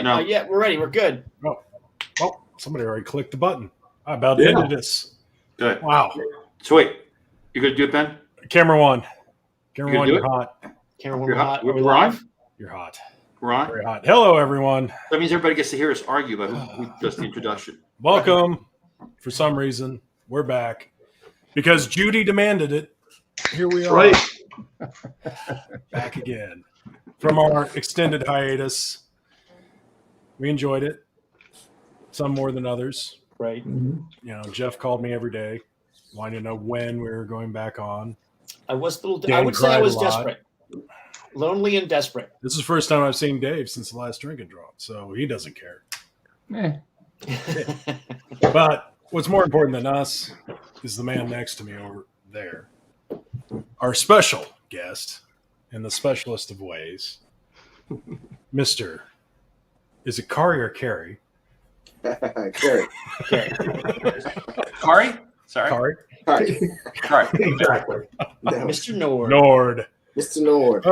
No. Yeah, we're ready. We're good. Oh, somebody already clicked the button. I about ended this. Good. Wow. So wait, you gonna do it, Ben? Camera one. You Camera gonna one, do you're it? hot. Camera one, You're we're hot. hot. Are we We're live? on? You're hot. We're on? Very hot. Hello, everyone. That means everybody gets to hear us argue about who does the introduction. Welcome. For some reason, we're back. Because Judy demanded it. Here we are. Right. Back again. From our extended hiatus. We enjoyed it. Some more than others. Right. You know, Jeff called me every day, wanting to know when we were going back on. I was a little. Dan I would say I cried was a lot. desperate, lonely and desperate. This is the first time I've seen Dave since the last drink had dropped, so he doesn't care. But what's more important than us is the man next to me over there. Our special guest, in the specialist of ways, Mr. Is it Cary or Cary? Cary. Cary? Sorry. Cary? Cary. Exactly. No. Mr. Nord. Nord. Mr. Nord.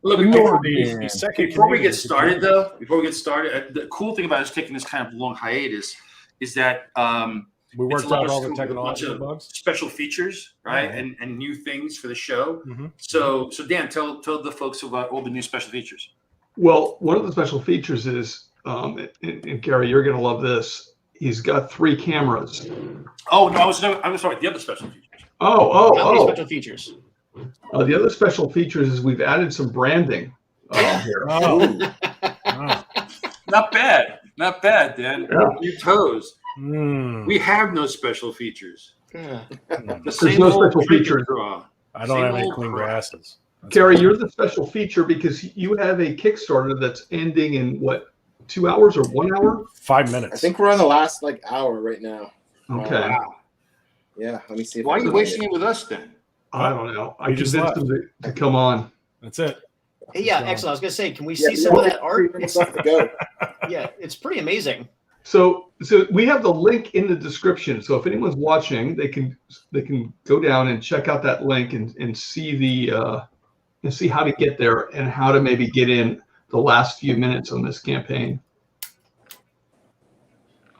Look, Nord, before, the second before we get comedian. started, though, the cool thing about us taking this kind of long hiatus is that We it's worked allowed out us all to the do a bunch technological of bugs. special features, right, Yeah. and new things for the show. Mm-hmm. So Dan, tell the folks about all the new special features. Well, one of the special features is, and Gary, you're going to love this. He's got 3 cameras. Oh no, I was sorry. The other special features. How many Oh. special features? The other special features is we've added some branding here. Oh. Wow. Not bad, Dan. Yeah. New toes. Mm. We have no special features. Yeah. The There's same no old special drink and features. draw. I don't Same have any old clean crap. glasses. That's Gary, fine. you're the special feature because you have a Kickstarter that's ending in what, 2 hours or 1 hour? 5 minutes. I think we're on the last hour right now. Okay. Wow. Yeah, let me see. If Why I are you can wasting find it with us then? I don't know. I You just convinced him to come on. That's it. Hey, yeah, So- excellent. I was gonna say, can we Yeah, see some of yeah. that art? It's stuff to go. Yeah, it's pretty amazing. So we have the link in the description. So if anyone's watching, they can go down and check out that link and see and see how to get there and how to maybe get in the last few minutes on this campaign.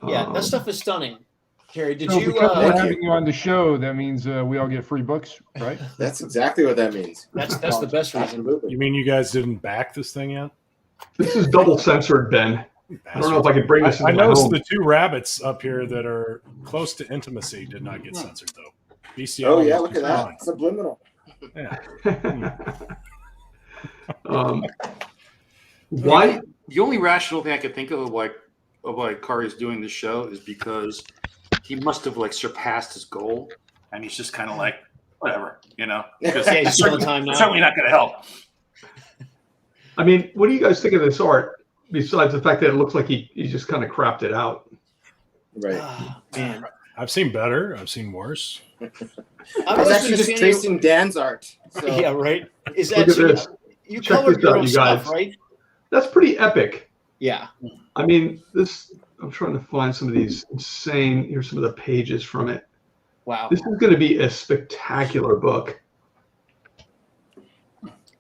Yeah, that stuff is stunning. Carrie, did So you? because we're Thank you. having you on the show, that means we all get free books, right? That's exactly what that means. That's the best reason. Absolutely. You mean you guys didn't back this thing yet? This is double censored, Ben. I don't know if I can bring this I into my noticed home. the 2 rabbits up here that are close to intimacy did not get censored though. BCL Oh yeah, was look at fine. that. Subliminal. Yeah. Why? The only rational thing I could think of why Cary is doing this show is because he must have surpassed his goal, and he's just kind of like, whatever, you know. Because Yeah, he's still the time now. certainly not going to help. I mean, what do you guys think of this art? Besides the fact that it looks like he just kind of crapped it out. Right. Ah, man, I've seen better. I've seen worse. I I've was always actually been a just fan of- tracing Dan's art. So. Yeah, right. Is Look that at this. you Check colored this your out, own you stuff, guys. right? That's pretty epic. Yeah. I mean, I'm trying to find some of these insane. Here's some of the pages from it. Wow. This is going to be a spectacular book.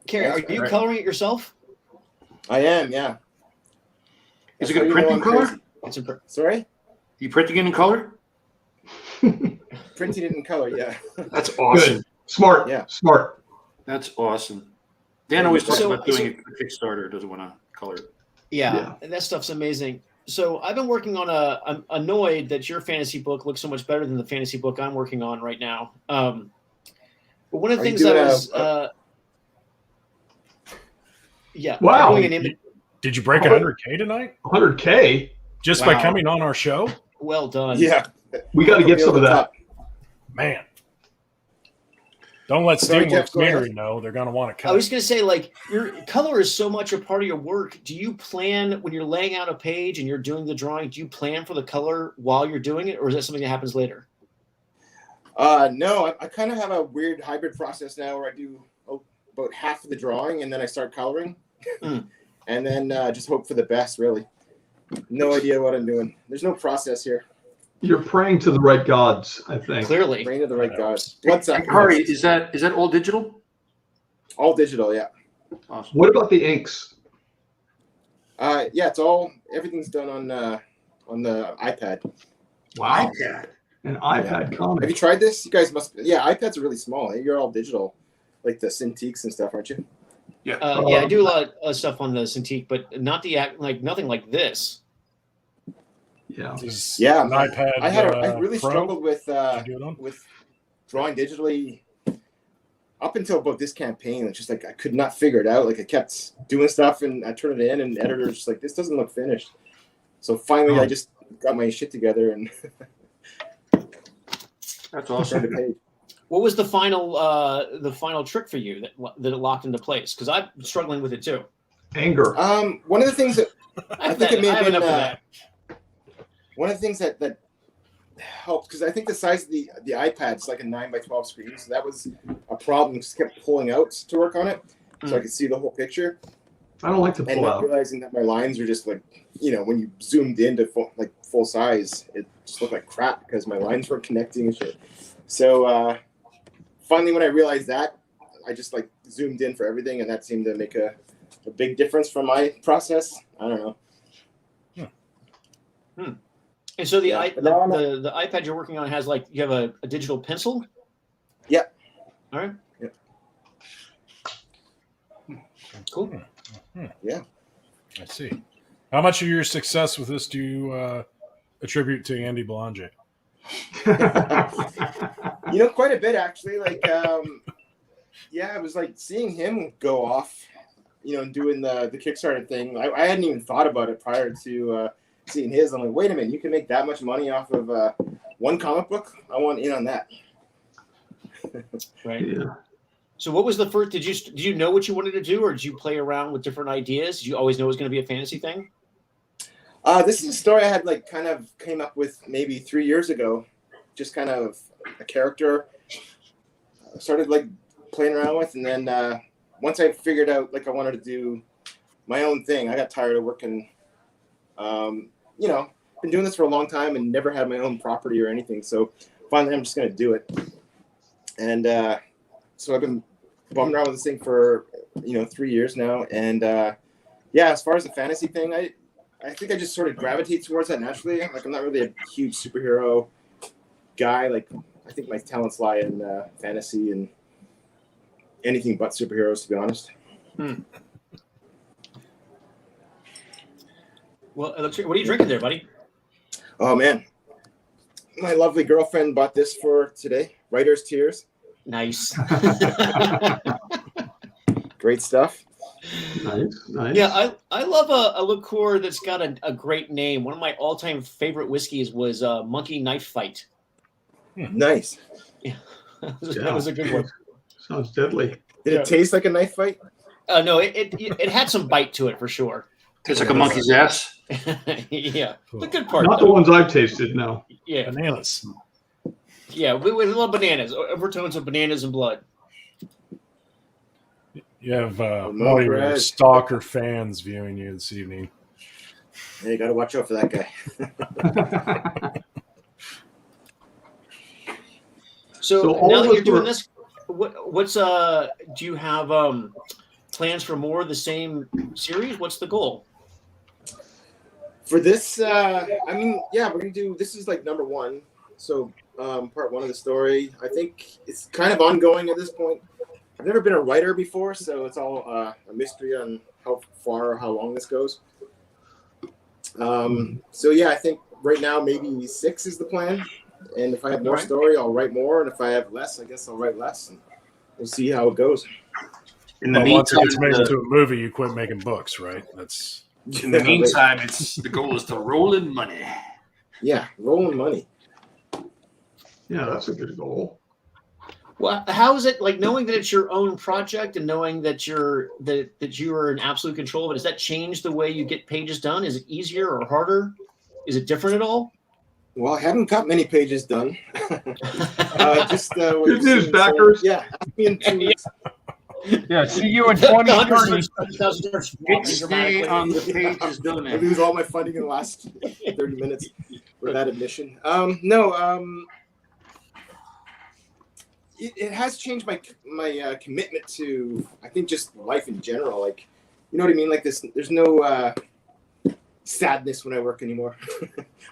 Carrie, are you coloring it yourself? I am, yeah. Is it That's going to how you print know in I'm color? crazy. It's Sorry? You printing it in color? Printed it in color, yeah. That's awesome. Good. Smart. Yeah. Smart. That's awesome. Dan always talks So- about doing a Kickstarter. Doesn't want to color it. Yeah, and that stuff's amazing. So I've been working on I'm annoyed that your fantasy book looks so much better than the fantasy book I'm working on right now. But one of the Are you things I doing was, Wow. I'm doing an Did you break 100K tonight? 100K. Just by Wow. coming on our show? well done. Yeah. We got to get some of that. Man. Don't let Sorry, Steamworks Jeff, go ahead. Meadery know. They're going to want to I cut. was going to say, your color is so much a part of your work. Do you plan when you're laying out a page and you're doing the drawing? Do you plan for the color while you're doing it, or is that something that happens later? No, I kind of have a weird hybrid process now where I do about half of the drawing and then I start coloring. Mm. And then just hope for the best, really. No idea what I'm doing. There's no process here. You're praying to the right gods, I think. Clearly. Brain of the right gods. Blood Cary, sacrifice. is that all digital? All digital, yeah. Awesome. What about the inks? Yeah, everything's done on the iPad. Wow. iPad. An iPad Have you comic. tried this? You guys must. Yeah, iPads are really small. You're all digital, like the Cintiqs and stuff, aren't you? Yeah. Yeah, I do a lot of stuff on the Cintiq, but not nothing like this. Yeah. Is Yeah, an iPad. I really Pro? struggled with Did you do it on? with drawing digitally up until about this campaign. It's just like I could not figure it out. Like I kept doing stuff and I turned it in, and editors just like, this doesn't look finished. So finally, I just got my shit together and That's turned awesome. the page. What was the final trick for you that it locked into place? Because I'm struggling with it too. Anger. One of the things that I think it may I have have been enough of that. one of the things that helped, because I think the size of the iPad's like a 9x12 screen, so that was a problem. Just kept pulling out to work on it, so I could see the whole picture. I don't like to And pull not out. realizing that my lines were just like, when you zoomed into full size, it just looked like crap because my lines weren't connecting and shit. So finally, when I realized that, I just like zoomed in for everything, and that seemed to make a big difference for my process. I don't know. And so the Yeah, i but now I'm the iPad you're working on has you have a digital pencil? Yeah. All right. Yeah. Cool. Yeah. I see. How much of your success with this do you attribute to Andy Belanger? Quite a bit actually. It was like seeing him go off, doing the Kickstarter thing. I hadn't even thought about it prior to seeing his. I'm like, wait a minute, you can make that much money off of one comic book? I want in on that. Right. Yeah. So what was the first? Did you know what you wanted to do, or did you play around with different ideas? Did you always know it was going to be a fantasy thing? This is a story I had kind of came up with maybe 3 years ago. Just kind of a character I started playing around with, and then once I figured out I wanted to do my own thing, I got tired of working. Been doing this for a long time and never had my own property or anything. So finally, I'm just going to do it. And so I've been bumming around with this thing for 3 years now. And as far as the fantasy thing, I think I just sort of gravitate towards that naturally. I'm not really a huge superhero guy. I think my talents lie in fantasy and anything but superheroes, to be honest. Well, what are you drinking there, buddy? Oh man, my lovely girlfriend bought this for today. Writer's Tears. Nice. Great stuff. Nice. Yeah, I love a liqueur that's got a great name. One of my all-time favorite whiskeys was Monkey Knife Fight. Nice. That was a good one. Sounds deadly. Did it taste like a knife fight? No, it had some bite to it for sure. Tastes like a monkey's ass. Yeah, the good part. Not the ones I've tasted, no. Yeah, Bananas. yeah, we love bananas. Overtones of bananas and blood. You have no more of your Perez. stalker fans viewing you this evening. Yeah, you got to watch out for that guy. So all now of that us you're doing were- this, what's do you have plans for more of the same series? What's the goal? For this, we're gonna do. This is number one. So part one of the story. I think it's kind of ongoing at this point. I've never been a writer before, so it's all a mystery on how far or how long this goes. I think right now maybe 6 is the plan. And if I have more story, I'll write more. And if I have less, I guess I'll write less. And we'll see how it goes. In the But once it meantime, gets made into a movie, you quit making books, right? That's in the meantime, the goal is to roll in money. Yeah, rolling money. Yeah, that's a good goal. Well, how is it knowing that it's your own project and knowing that you're in absolute control of it? Does that change the way you get pages done? Is it easier or harder? Is it different at all? Well, I haven't got many pages done. Good news, backers. Yeah, me in 2 weeks. Yeah, see you in 2030. Stay on the page is done. I lose all my funding in the last 30 minutes with that admission. It has changed my commitment to, I think, just life in general. You know what I mean? There's no sadness when I work anymore.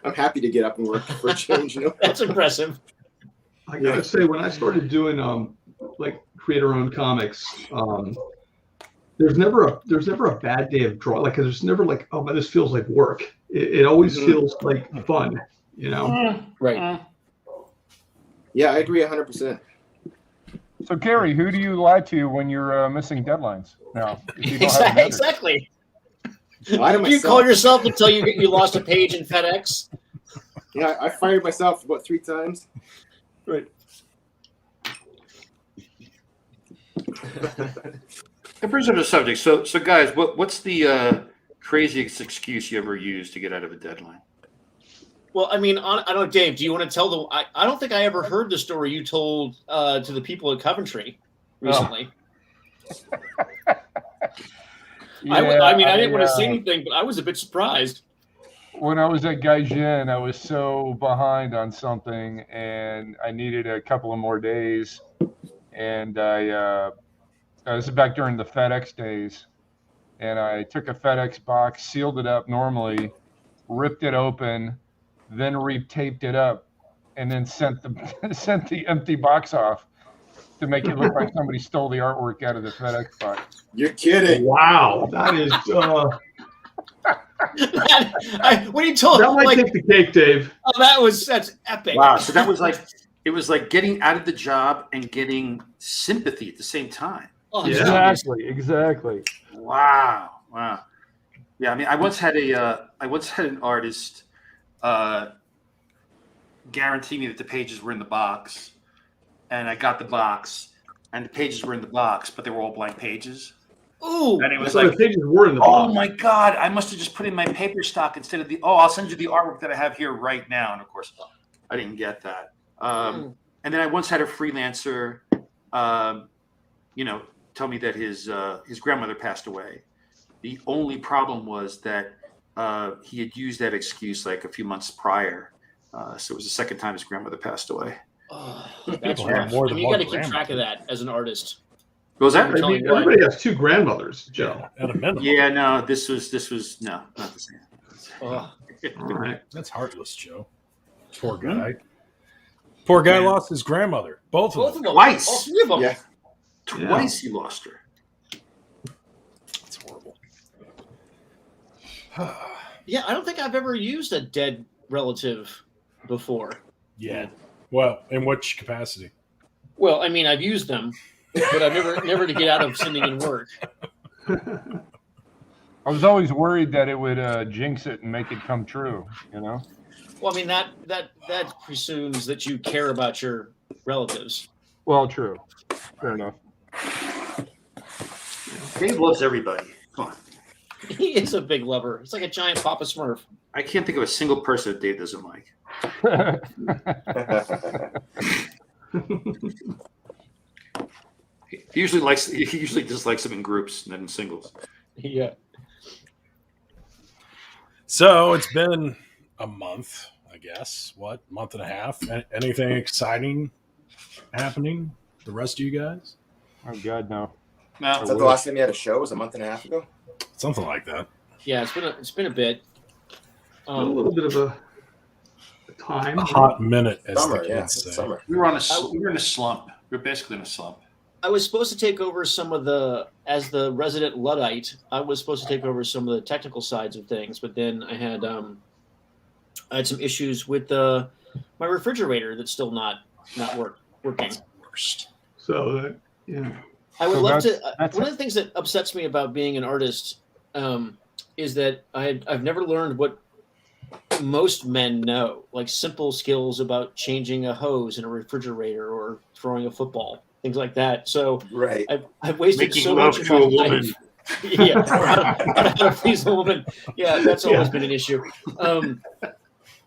I'm happy to get up and work for a change. That's impressive. I gotta say, when I started doing like creator-owned comics, there's never a bad day of draw. Like, there's never like, oh, but this feels like work. It always feels like fun, Right. Yeah, I agree 100%. So, Cary, who do you lie to when you're missing deadlines now? If you don't have an editor? Exactly. Lie to Do you myself. call yourself until you lost a page in FedEx? Yeah, I fired myself about 3 times. Right. That brings up the subject. So guys, what's the craziest excuse you ever used to get out of a deadline? Well, I mean, I don't know, Dave, do you want to tell the? I don't think I ever heard the story you told to the people at Coventry recently. I mean, I didn't want to say anything, but I was a bit surprised. When I was at Gaijin, I was so behind on something, and I needed a couple of more days. And this is back during the FedEx days, and I took a FedEx box, sealed it up normally, ripped it open, then retaped it up, and then sent the empty box off to make it look like somebody stole the artwork out of the FedEx box. You're kidding. Wow, that is When you told that might take the cake, Dave. oh, that's epic. Wow. So that was like, it was like getting out of the job and getting sympathy at the same time. Oh, Yeah. Exactly. Wow. Yeah. I mean, I once had an artist guarantee me that the pages were in the box, and I got the box, and the pages were in the box, but they were all blank pages. Ooh. And it was So like, the pages were in the oh box. my God, I must have just put in my paper stock instead of I'll send you the artwork that I have here right now. And of course, I didn't get that. And then I once had a freelancer, tell me that his grandmother passed away. The only problem was that he had used that excuse like a few months prior. So it was the second time his grandmother passed away. Oh, that's People have rough. more I than mean, you one got to keep grandmother. track of that as an artist. What was that? I mean, everybody has 2 grandmothers, Joe. At a minimum. Yeah, no, this was no, not the same. Oh. All right. That's heartless, Joe. Poor guy. Poor guy lost his grandmother. Both Both of of them. them. Twice. All 3 of them. Yeah. Twice he lost her. That's horrible. Yeah, I don't think I've ever used a dead relative before. Yeah. Well, in which capacity? Well, I mean, I've used them, but I've never to get out of sending in work. I was always worried that it would jinx it and make it come true, Well, I mean, that presumes that you care about your relatives. Well, true. Fair enough. Dave loves everybody. Come on. He is a big lover. It's like a giant Papa Smurf. I can't think of a single person that Dave doesn't like. He usually dislikes them in groups, not in singles. Yeah. So it's been a month, I guess. What? Month and a half? Anything exciting happening? The rest of you guys? Oh, God, no. No, Is that the last time you had a show? Was a month and a half ago? Something like that. Yeah, it's been a bit. A little bit of a time. A hot minute, as Summer, the yeah. kids say. Summer. we were in a slump. We were basically in a slump. I was supposed to take over as the resident Luddite, I was supposed to take over some of the technical sides of things, but then I had some issues with my refrigerator that's still not working. So, yeah. I would So love that's- to. that's One of the things that upsets me about being an artist is that I've never learned what most men know, like simple skills about changing a hose in a refrigerator or throwing a football, things like that. So Right. I've wasted Making so love much of to my a woman. life. Yeah, how to please a woman. Yeah, that's always been an issue.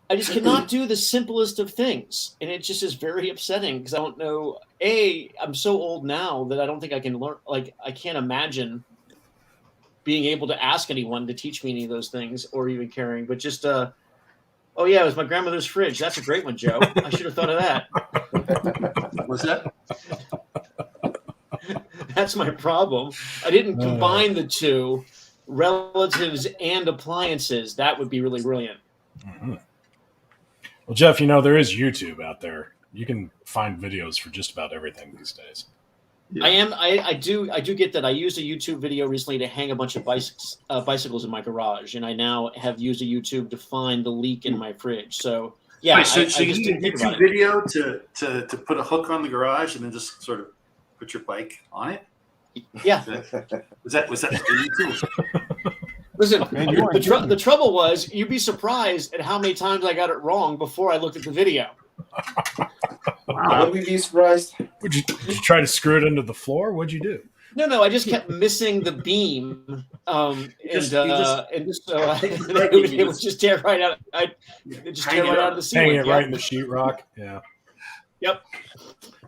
I just cannot do the simplest of things, and it just is very upsetting because I don't know. I'm so old now that I don't think I can learn. Like, I can't imagine being able to ask anyone to teach me any of those things, or even caring. But just, oh yeah, it was my grandmother's fridge. That's a great one, Joe. I should have thought of that. What's that? That's my problem. I didn't combine the two relatives and appliances, that would be really brilliant. Mm-hmm. Well, Jeff, there is YouTube out there. You can find videos for just about everything these days. Yeah. I do get that. I used a YouTube video recently to hang a bunch of bicycles in my garage, and I now have used a YouTube to find the leak in my fridge. So yeah, Wait, so I you just need a didn't think about YouTube video to put a hook on the garage and then just sort of put your bike on it? it. Yeah. Was that YouTube? Listen, Man, you weren't the trouble was you'd be surprised at how many times I got it wrong before I looked at the video. Would we be surprised? Did you try to screw it into the floor? What'd you do? No, I just kept missing the beam, it would just tear right out. It just tear right out of the ceiling. Hanging it right in the sheetrock. Yeah. Yep.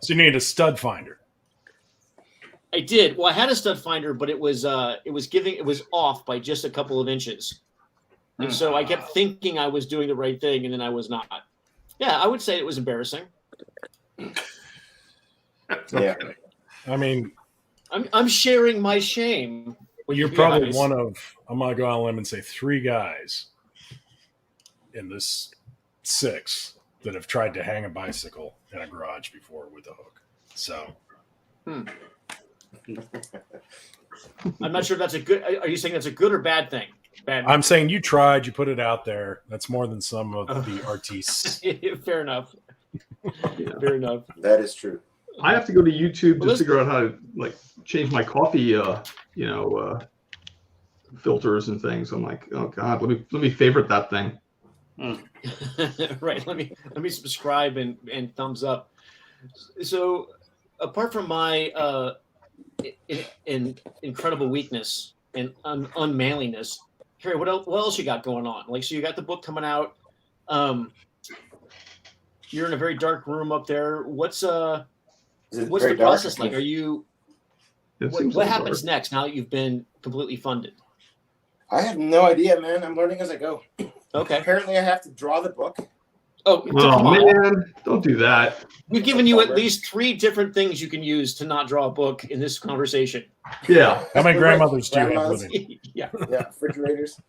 So you need a stud finder. I did. Well, I had a stud finder, but it was off by just a couple of inches, and so I kept thinking I was doing the right thing, and then I was not. Yeah, I would say it was embarrassing. Yeah. I mean, I'm sharing my shame. with you're you probably guys. one of, I'm going to go out on a limb and say 3 guys in this 6 that have tried to hang a bicycle in a garage before with a hook. So. I'm not sure if that's a good. Are you saying that's a good or bad thing? Bad. I'm saying you tried, you put it out there. That's more than some of the artists. Fair enough. Fair enough. That is true. I have to go to YouTube Well, to figure out how to change my coffee, filters and things. I'm like, oh God, let me favorite that thing. Right. Let me subscribe and thumbs up. So, apart from my incredible weakness and unmanliness, Cary, what else you got going on? So you got the book coming out. You're in a very dark room up there. What's the process like? Are you? What happens next now that you've been completely funded? I have no idea, man. I'm learning as I go. Okay. Apparently, I have to draw the book. Oh, Oh come on. man, don't do that. We've given you at least 3 different things you can use to not draw a book in this conversation. Yeah. How many grandmothers do you have Grandmas. living? Yeah. Yeah, refrigerators.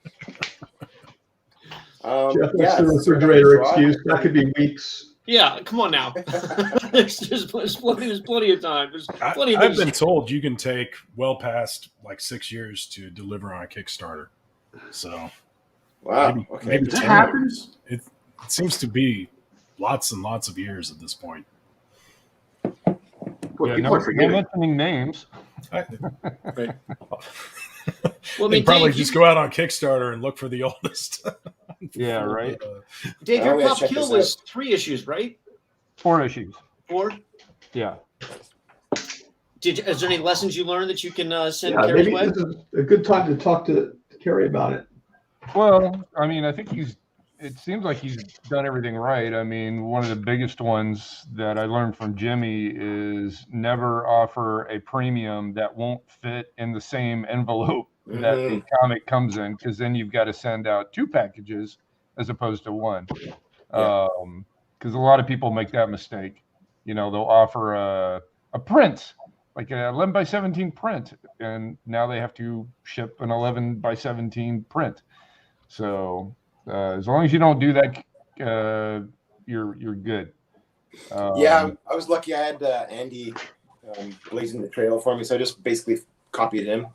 Jeff, Yeah, that's the so refrigerator draw. excuse. That could be weeks. Yeah, come on now. there's plenty of time. There's plenty of I've things. been told you can take well past 6 years to deliver on a Kickstarter. So Wow. Okay. maybe That 10 happens? years. It seems to be lots and lots of years at this point. Well, Yeah, people no are forgetting. mentioning names. Right. Well, I They mean, probably Dave, just go out on Kickstarter and look for the oldest. Yeah, right. Dave, I'm your gonna Pop check Kill this was 3 issues, right? 4 issues. 4? Yeah. Is there any lessons you learned that you can send Yeah, Cary's maybe way? this is a good time to talk to Cary about it. Well, I mean, I think it seems like he's done everything right. I mean, one of the biggest ones that I learned from Jimmy is never offer a premium that won't fit in the same envelope that the comic comes in, because then you've got to send out 2 packages as opposed to 1. Yeah. Because a lot of people make that mistake. They'll offer a print, like an 11 by 17 print, and now they have to ship an 11 by 17 print. So as long as you don't do that, you're good. Yeah, I was lucky. I had Andy blazing the trail for me, so I just basically copied him.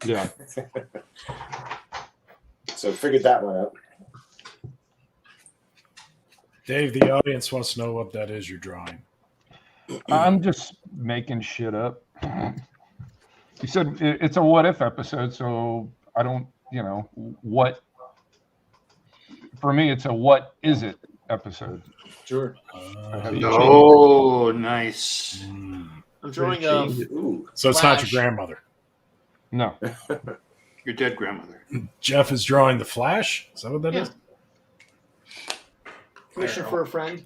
Yeah. So figured that one out. Dave, the audience wants to know what that is you're drawing. I'm just making shit up. You said it's a what if episode, so I don't, what. For me, it's a what is it episode. Sure. Oh, nice. I'm drawing Ooh. So it's not Flash. your grandmother. No. Your dead grandmother. Jeff is drawing the Flash. Is that what that Yeah. is? commission for a friend.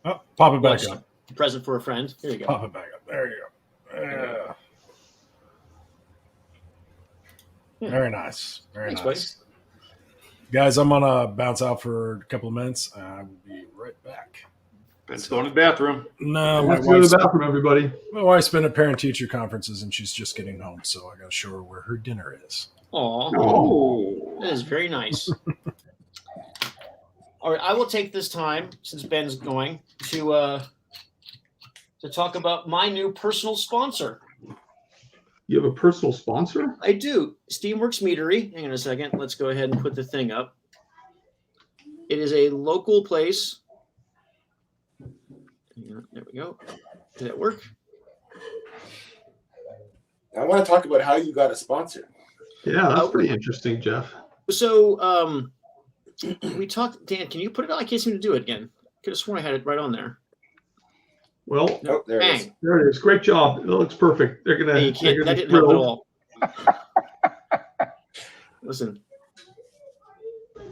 Oh, pop it back up. Present for a friend. Here you go. Pop it back up. There you go. Yeah. Very nice. Very Thanks, nice. Guys, I'm going to bounce out for a couple of minutes. I will be right back. Ben's going to the bathroom. No, my Let's go to wife's, the bathroom, everybody. my wife's been at parent-teacher conferences, and she's just getting home, so I got to show her where her dinner is. Aw, Oh, that is very nice. All right, I will take this time, since Ben's going, to talk about my new personal sponsor. you have a personal sponsor? I do. Steamworks Meadery. Hang on a second. Let's go ahead and put the thing up. It is a local place. There we go. Did that work? I want to talk about how you got a sponsor. Yeah, that's pretty interesting, Jeff. So we talked. Dan, can you put it on? I can't seem to do it again. Could have sworn I had it right on there. Well, Oh, there it is. Bang. there it is. Great job. It looks perfect. They're gonna. Hey, you can't, they're that gonna didn't help at thrill. all. Listen,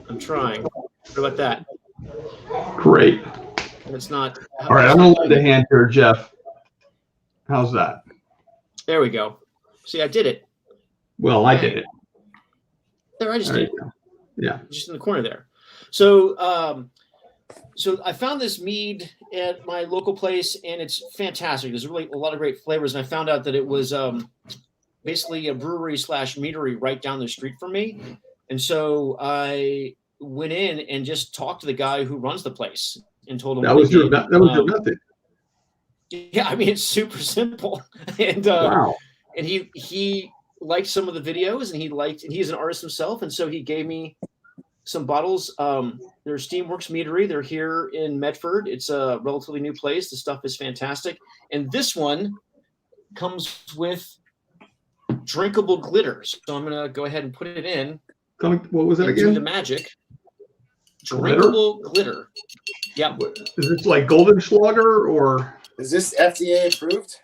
I'm trying. What about that? Great. And it's not. All right, I'm gonna lend a hand here, Jeff. How's that? There we go. See, I did it. Well, I did it. There, I just There did you it. go. Yeah. Just in the corner there. So, so I found this mead at my local place, and it's fantastic. There's really a lot of great flavors, and I found out that it was basically a brewery / meadery right down the street from me. And so I went in and just talked to the guy who runs the place and told him That what was I your did. that was your method. Yeah, I mean it's super simple, and Wow. and he liked some of the videos, and he's an artist himself, and so he gave me some bottles. They're Steamworks Meadery. They're here in Medford. It's a relatively new place. The stuff is fantastic, and this one comes with drinkable glitter. So I'm gonna go ahead and put it in What was that and do the again? magic. Glitter? Drinkable glitter. Yeah. Is it like Goldenschlager or? Is this FDA approved?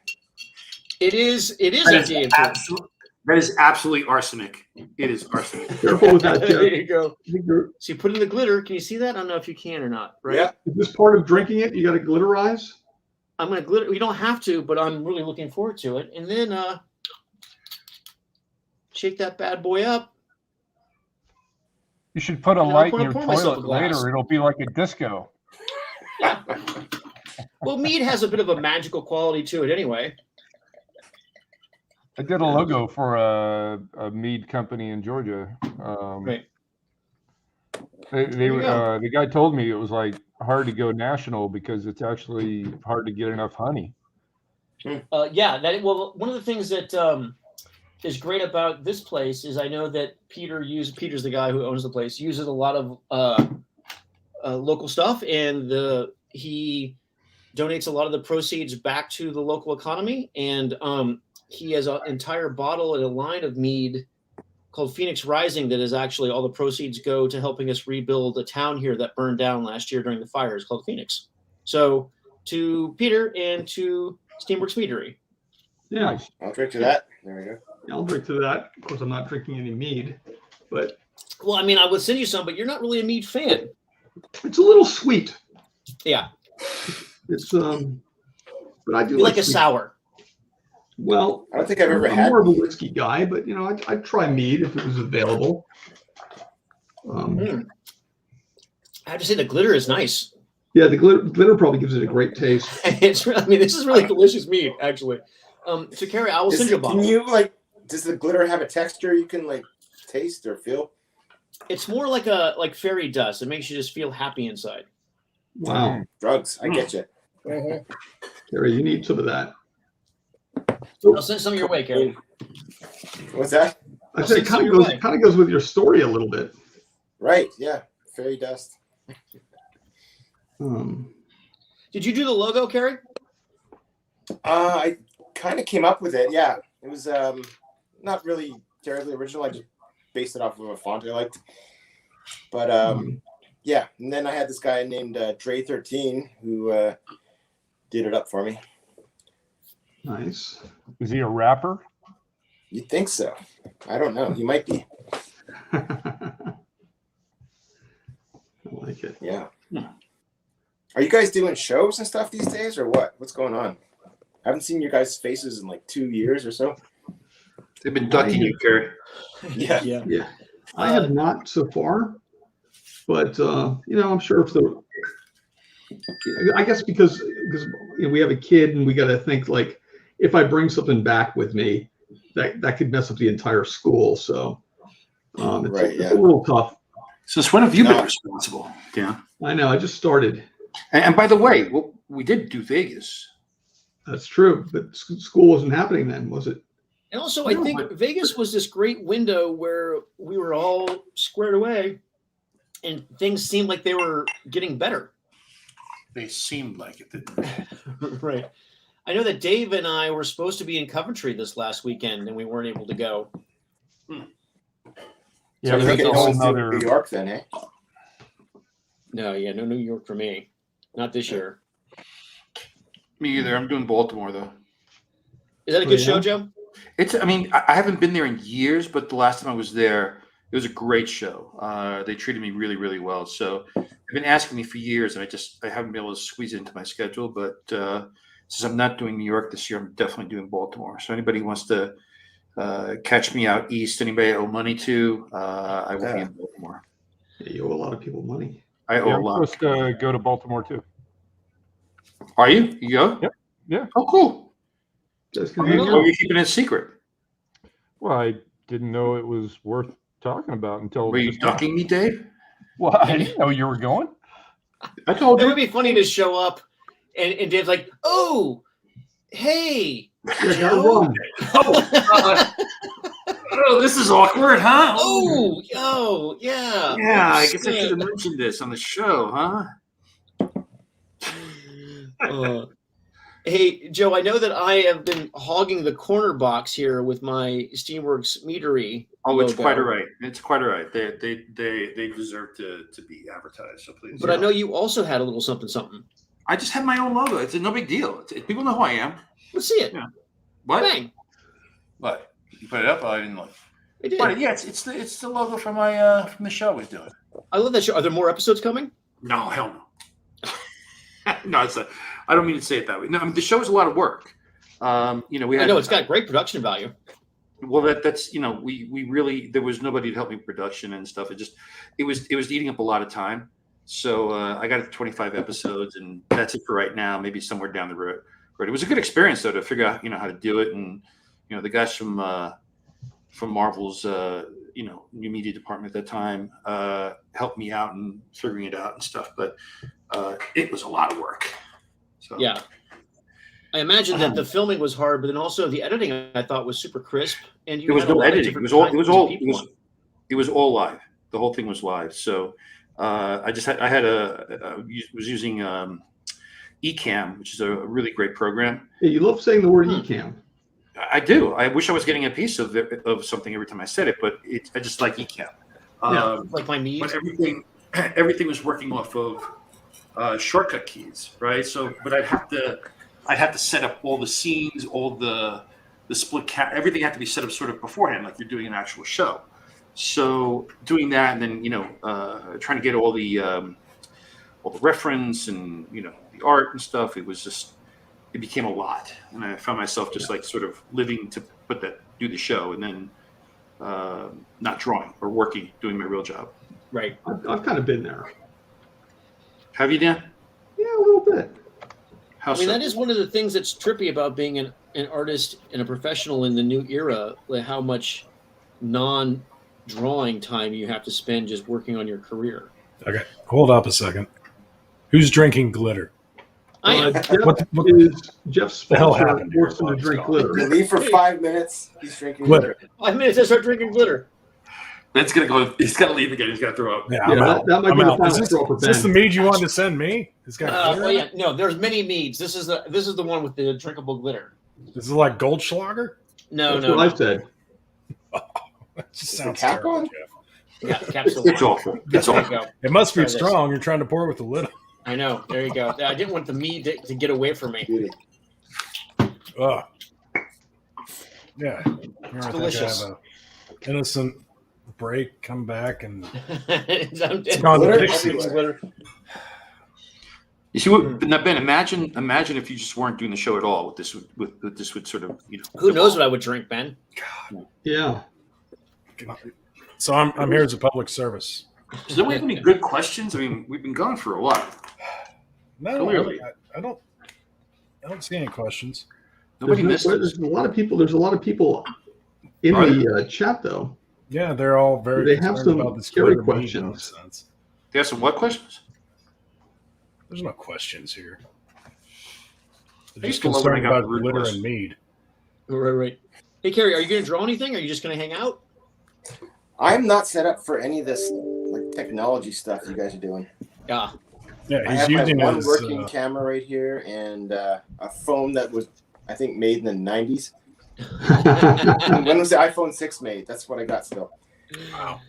It is That is, FDA approved. that is absolutely arsenic. It is arsenic. Careful with that, Jeff. There you go. I think you're- So you put in the glitter. Can you see that? I don't know if you can or not. Right? Yeah. Is this part of drinking it? You got to glitterize? I'm gonna glitter. You don't have to, but I'm really looking forward to it. And then shake that bad boy up. You should put a You know, light I'm in your gonna pour myself toilet a glass. later. It'll be like a disco. Well, mead has a bit of a magical quality to it, anyway. I did a logo for a mead company in Georgia. Right. They you go. the guy told me it was like hard to go national because it's actually hard to get enough honey. Yeah. Well, one of the things that is great about this place is I know that Peter's the guy who owns the place, uses a lot of local stuff, and he donates a lot of the proceeds back to the local economy, and he has an entire bottle and a line of mead called Phoenix Rising that is actually all the proceeds go to helping us rebuild a town here that burned down last year during the fires called Phoenix. So to Peter and to Steamworks Meadery. Yeah. I'll drink to that. There we go. I'll drink to that. Of course, I'm not drinking any mead, but Well, I mean, I would send you some, but you're not really a mead fan. it's a little sweet. Yeah, It's but I do you like a sweet. sour. Well, I don't think I've ever I'm had. more of a whiskey guy, but you know, I'd try mead if it was available. I have to say the glitter is nice. Yeah, the glitter probably gives it a great taste. I mean, this is really delicious mead, actually. So, Cary, I will send you a bottle. Can you does the glitter have a texture you can taste or feel? It's more like fairy dust. It makes you just feel happy inside. Wow, Drugs. I get you. Cary, you need some of that. I'll send some your way, Cary. What's that? I I'll said it send some kind your of way. goes with your story a little bit. Right. Yeah. Fairy dust. Did you do the logo, Cary? I kind of came up with it. Yeah. It was not really terribly original. I just based it off of a font I liked. But yeah. And then I had this guy named Dre13 who did it up for me. Nice. Is he a rapper? You'd think so. I don't know. He might be. I like it. Yeah. Are you guys doing shows and stuff these days or what? What's going on? I haven't seen your guys' faces in 2 years or so. They've been ducking you, Cary. Yeah. Yeah, I have not so far, but you know, I'm sure if the I guess because we have a kid and we got to think like, if I bring something back with me, that could mess up the entire school. So it's a little tough. Since when have you been responsible? Yeah, I know. I just started. And by the way, we did do Vegas. That's true, but school wasn't happening then, was it? And also, I think Vegas was this great window where we were all squared away, and things seemed like they were getting better. They seemed like it, didn't they? Right. I know that Dave and I were supposed to be in Coventry this last weekend, and we weren't able to go. Yeah, So that's a whole nother. New York then, eh? No New York for me. Not this year. Me either. I'm doing Baltimore though. Is that a good show, Joe? I mean, I haven't been there in years, but the last time I was there, it was a great show. They treated me really, really well. So they've been asking me for years, and I haven't been able to squeeze it into my schedule. But since I'm not doing New York this year, I'm definitely doing Baltimore. So anybody who wants to catch me out east, anybody I owe money to, I will be in Baltimore. Yeah, you owe a lot of people money. I owe a I'm lot. supposed to go to Baltimore too. Are you? You go? Yep. Yeah. Oh, cool. That's Are gonna be you keeping it a secret? Well, I didn't know it was worth talking about until. Were you just now. ducking me, Dave? Well, I didn't know you were going. I told It you. would be funny to show up, and Dave's like, "Oh, hey, Joe." Oh, this is awkward, huh? Oh, yeah. Yeah, I guess I should have mentioned this on the show, huh? Hey, Joe, I know that I have been hogging the corner box here with my Steamworks Meadery. Oh, it's logo. quite all right. It's quite all right. They deserve to be advertised. So please. But I know you also had a little something. I just have my own logo. It's no big deal. People know who I am. Let's see it. Yeah. What? Bang. What? You put it up? Oh, I didn't look. I did. But yeah, it's the logo from my from the show I was doing. I love that show. Are there more episodes coming? No, hell no. No, I don't mean to say it that way. No, I mean, the show is a lot of work. We had. I know it's got great production value. Well, that's we really, there was nobody to help me with production and stuff. It was eating up a lot of time. So I got it to 25 episodes, and that's it for right now. Maybe somewhere down the road. But it was a good experience though to figure out how to do it, and the guys from Marvel's new media department at that time helped me out in figuring it out and stuff. But it was a lot of work. So Yeah. I imagine that the filming was hard, but then also the editing I thought was super crisp. And it was no editing. It was all live. The whole thing was live. So I was using Ecamm, which is a really great program. Yeah, you love saying the word Ecamm. I do. I wish I was getting a piece of something every time I said it, but I just like Ecamm. Like my knees. But everything was working off of shortcut keys, right? So, but I'd have to set up all the scenes, all the split everything had to be set up sort of beforehand, like you're doing an actual show. So doing that, and then trying to get all the reference and the art and stuff, it became a lot, and I found myself just like sort of living to do the show, and then not drawing or doing my real job. Right. I've kind of been there. Have you, Dan? Yeah, a little bit. How so? that is one of the things that's trippy about being an artist and a professional in the new era, like how much non-drawing time you have to spend just working on your career. Okay, hold up a second. Who's drinking glitter? I am. Jeff's the hell sponsor happened forced here, him to drink Bob? glitter. You leave for 5 minutes. He's drinking Glitter. 5 minutes, I start drinking glitter. Ben's gonna go. He's gotta leave again. He's gotta throw up. Yeah, Yeah, I'm out. that might I'm be the out. final Is straw for this the Ben. mead you wanted to send me? It's got glitter. Well, yeah, no, there's many meads. This is the one with the drinkable glitter. This is like Goldschlager? No, That's no, what no. I said. That just Is the sounds cap terrible, on? Jeff. Yeah, capsule. It's awful. It's There you awful. go. It must be Try this. strong. You're trying to pour it with the lid on. I know. There you go. I didn't want the mead to get away from me. Beauty. Ugh. Yeah. It's delicious. I have a innocent break, come back, and It's gone to Glitter Dixie. everywhere. You see what? Now, Ben, imagine if you just weren't doing the show at all. What this would sort of Who knows what I would drink, Ben? Yeah. So I'm here as a public service. So do we have any good questions? I mean, we've been gone for a while. No, Clearly. I don't see any questions. Nobody missed us. There's a lot of people. There's a lot of people in Are the chat though. Yeah, they're all very They have concerned some about this scary glitter meat questions. nonsense. They have some what questions? There's no questions here. They're I just used to love when I concerned got about rude glitter questions. and mead. Right. Hey, Cary, are you going to draw anything? Or are you just going to hang out? I'm not set up for any of this like technology stuff you guys are doing. Yeah. Yeah, I he's have my using one his. working camera right here and a phone that was, I think, made in the 90s. When was the iPhone 6 made? That's what I got still. Wow.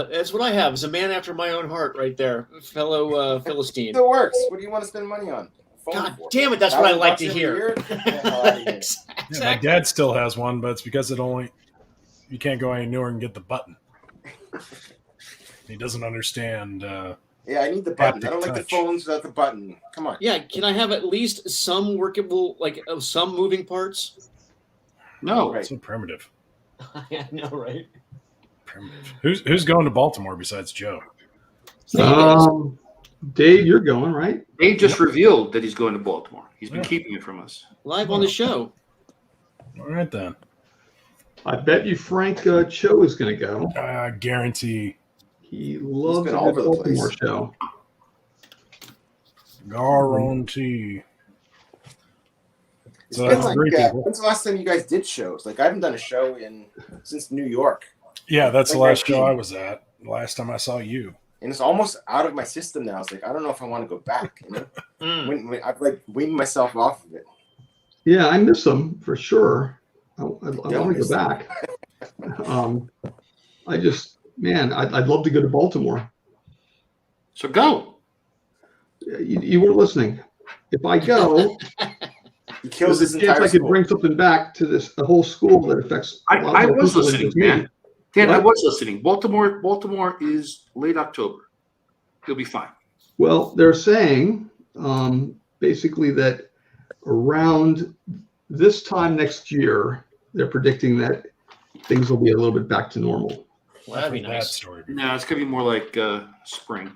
That's what I have. It's a man after my own heart right there, fellow Philistine. Still works. What do you want to spend money on? A phone God for? damn it, that's what I like $1,000 to every hear. year? Get the hell out of here. Yeah, my dad still has one, but it's because you can't go any newer and get the button. He doesn't understand. Yeah, I need the button. I don't like the touch. phones without the button. Come on. Yeah, can I have at least some workable, like some moving parts? No. Right. So primitive. I know, right? Primitive. Who's going to Baltimore besides Joe? Dave, you're going, right? Dave just revealed that he's going to Baltimore. He's been Yeah. keeping it from us. Live on the show. All right then. I bet you Frank Cho is going to go. I guarantee. He loves been a all good over the Baltimore place. show. Guarantee. It's So been that's like, three people. when's the last time you guys did shows? Like, I haven't done a show since New York. Yeah, that's the like last show 19. I was at. Last time I saw you. And it's almost out of my system now. It's like, I don't know if I want to go back. You know? When I've like weaned myself off of it. Yeah, I miss him for sure. I want to miss go back. I'd love to go to Baltimore. So go. You weren't listening. If I go, He kills there's his a chance entire I could school. bring something back to the whole school that affects. a lot I more was people than listening, just me. Dan. Dan, I What? was listening. Baltimore is late October. You'll be fine. Well, they're saying basically that around this time next year, they're predicting that things will be a little bit back to normal. Well, that'd be That nice. story. No, it's gonna be more like spring.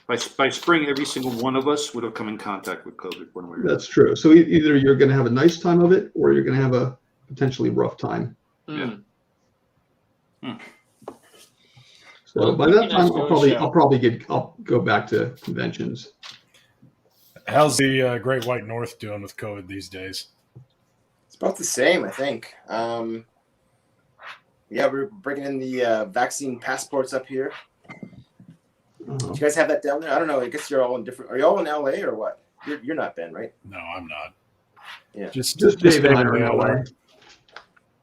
By spring, every single one of us would have come in contact with COVID one way or another. That's true. So either you're going to have a nice time of it, or you're going to have a potentially rough time. Mm. So Well, by it'd that be nice time, to go to a I'll go back to conventions. How's the Great White North doing with COVID these days? It's about the same, I think. Yeah, we're bringing in the vaccine passports up here. Do you guys have that down there? I don't know. I guess you're all in different. Are you all in LA or what? You're not Ben, right? No, I'm not. Yeah. Just Dave and I are in David LA.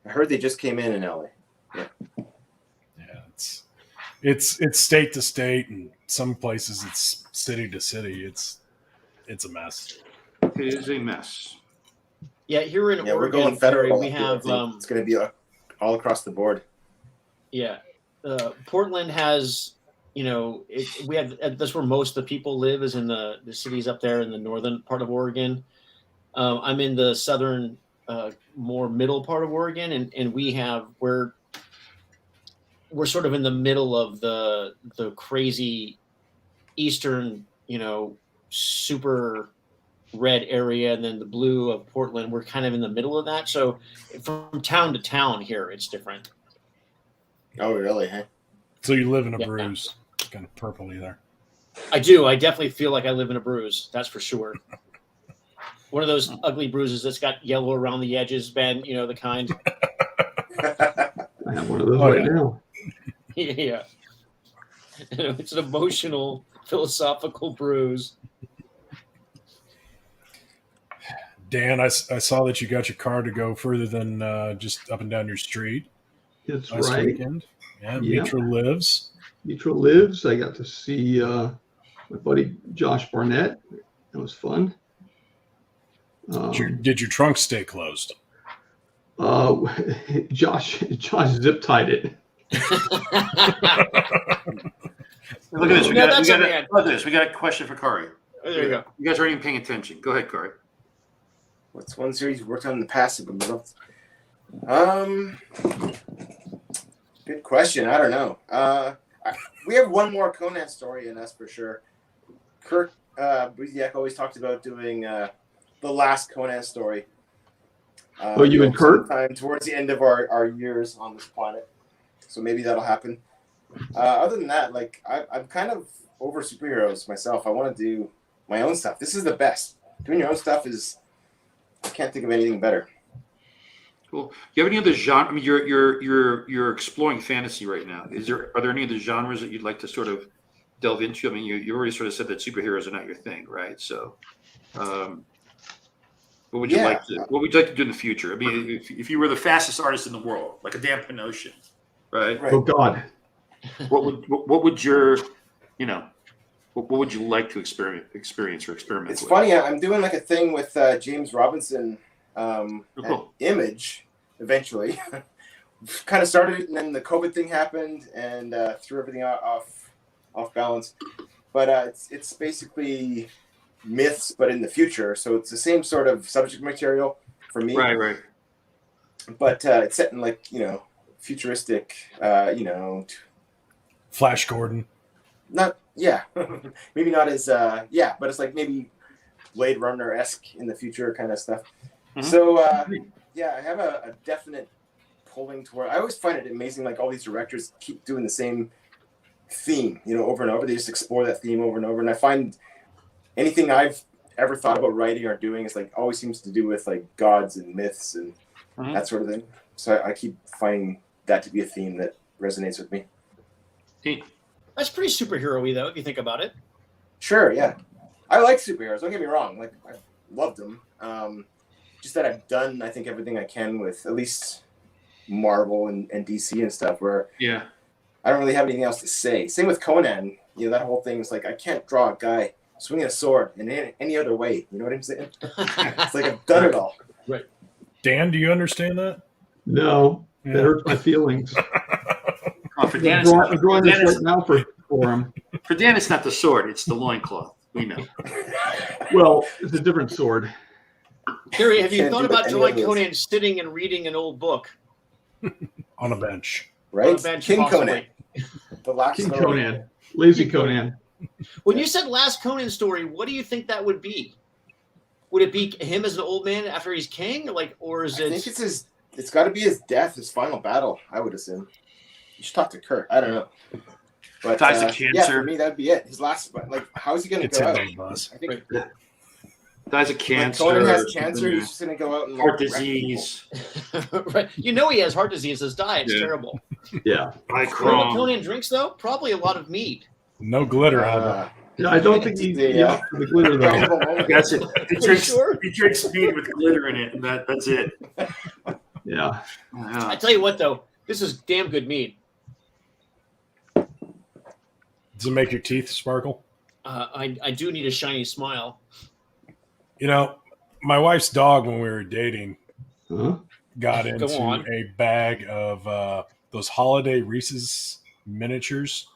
I heard they just came in LA. Yeah, it's state to state, and some places it's city to city. It's a mess. It is a mess. Yeah, here in Yeah, we're Oregon, going federal. we up here, I have think. It's going to be all across the board. yeah. Portland has, we have that's where most of the people live is in the cities up there in the northern part of Oregon. I'm in the southern, more middle part of Oregon, and we're sort of in the middle of the crazy eastern, super red area, and then the blue of Portland. We're kind of in the middle of that. So from town to town here, it's different. Oh, really? Hey. So you live in a Yeah. bruise, kind of purpley there. I do. I definitely feel like I live in a bruise. That's for sure. One of those ugly bruises that's got yellow around the edges, Ben, the kind. I have one of those Oh, right yeah. now. Yeah. It's an emotional, philosophical bruise. Dan, I saw that you got your car to go further than just up and down your street That's last right. weekend. Yeah, Yeah. Mitra lives. Mitra lives. I got to see my buddy Josh Barnett. That was fun. Did your trunk stay closed? Josh zip tied it. Look at this. No, that's a man. Look at this. We got a question for Cary. There you go. You guys aren't even paying attention. Go ahead, Cary. What's one series you worked on in the past? Good question. I don't know. We have one more Conan story in us for sure. Kirk Buziak always talked about doing the last Conan story. You and Kurt? Sometime towards the end of our years on this planet. So maybe that'll happen. Other than that, like I'm kind of over superheroes myself. I want to do my own stuff. This is the best. Doing your own stuff is, I can't think of anything better. Cool. Do you have any other genre? I mean, you're exploring fantasy right now. Are there any other genres that you'd like to sort of delve into? I mean, you already sort of said that superheroes are not your thing, right? So, what would you like to? What would you like to do in the future? I mean, if you were the fastest artist in the world, like a Dan Pinocchio, right? Oh God. What would your, what would you like to experiment with? It's funny. I'm doing like a thing with James Robinson, Image, eventually. Kind of started it, and then the COVID thing happened and threw everything off balance. But it's basically myths, but in the future. So it's the same sort of subject material for me. Right. But it's set in like futuristic, Flash Gordon. Maybe not as but it's like maybe Blade Runner-esque in the future kind of stuff. Mm-hmm. So I have a definite pulling toward. I always find it amazing, like all these directors keep doing the same theme, over and over. They just explore that theme over and over, and I find anything I've ever thought about writing or doing is like always seems to do with like gods and myths and that sort of thing. So I keep finding that to be a theme that resonates with me. That's pretty superhero-y, though, if you think about it. Sure, yeah. I like superheroes. Don't get me wrong. Like, I loved them. Just that I've done, I think, everything I can with at least Marvel and DC and stuff, where I don't really have anything else to say. Same with Conan. That whole thing is like, I can't draw a guy swinging a sword in any other way. You know what I'm saying? It's like I've done it all. Right. Dan, do you understand that? No, that hurts my feelings. For Dan, I'm drawing this right now for him. For Dan, it's not the sword; it's the loincloth. We know. Well, it's a different sword. Cary, have you thought about drawing Conan sitting and reading an old book? On a bench. Right? On a bench, King possibly. Conan. King Conan. Lazy Conan. When you said last Conan story, what do you think that would be? Would it be him as an old man after he's king? Or is it... I think it's got to be his death, his final battle, I would assume. You should talk to Kurt. I don't know. But dies of cancer. Yeah, for me, that'd be it. His last, like, how's he going to go out? Bus. I think dies of cancer. Conan has cancer. He's just going to go out and heart disease. Right. He has heart disease. His diet's terrible. Yeah. What Conan drinks, though? Probably a lot of mead. No glitter on it. I don't think he's the glitter, though. That's it. He drinks mead with glitter in it, and that's it. Yeah. I tell you what, though. This is damn good mead. Does it make your teeth sparkle? I do need a shiny smile. My wife's dog, when we were dating, got into a bag of those holiday Reese's miniatures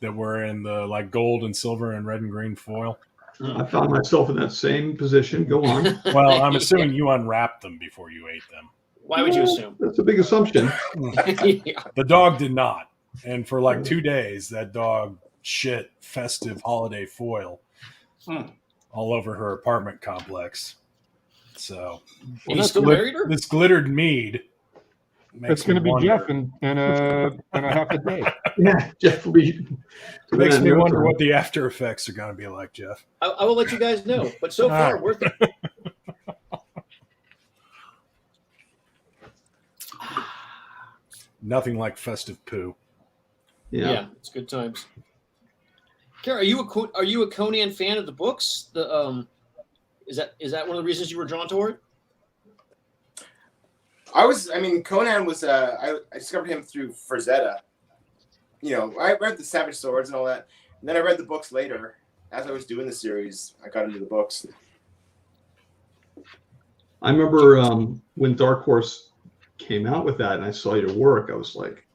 that were in the like gold and silver and red and green foil. I found myself in that same position. Go on. Well, I'm assuming you unwrapped them before you ate them. Why would you assume? That's a big assumption. The dog did not. And for like 2 days, that dog shit festive holiday foil all over her apartment complex. So he's still married her? This glittered mead. That's going to be Jeff in a half a day. Yeah, Jeff will be. Makes me wonder what the after effects are going to be like, Jeff. I will let you guys know. But so far, worth it. Nothing like festive poo. Yeah, it's good times. Cary, are you a Conan fan of the books? Is that one of the reasons you were drawn toward? Conan was. I discovered him through Frazetta. I read the Savage Swords and all that, and then I read the books later. As I was doing the series, I got into the books. I remember when Dark Horse came out with that, and I saw your work. I was like,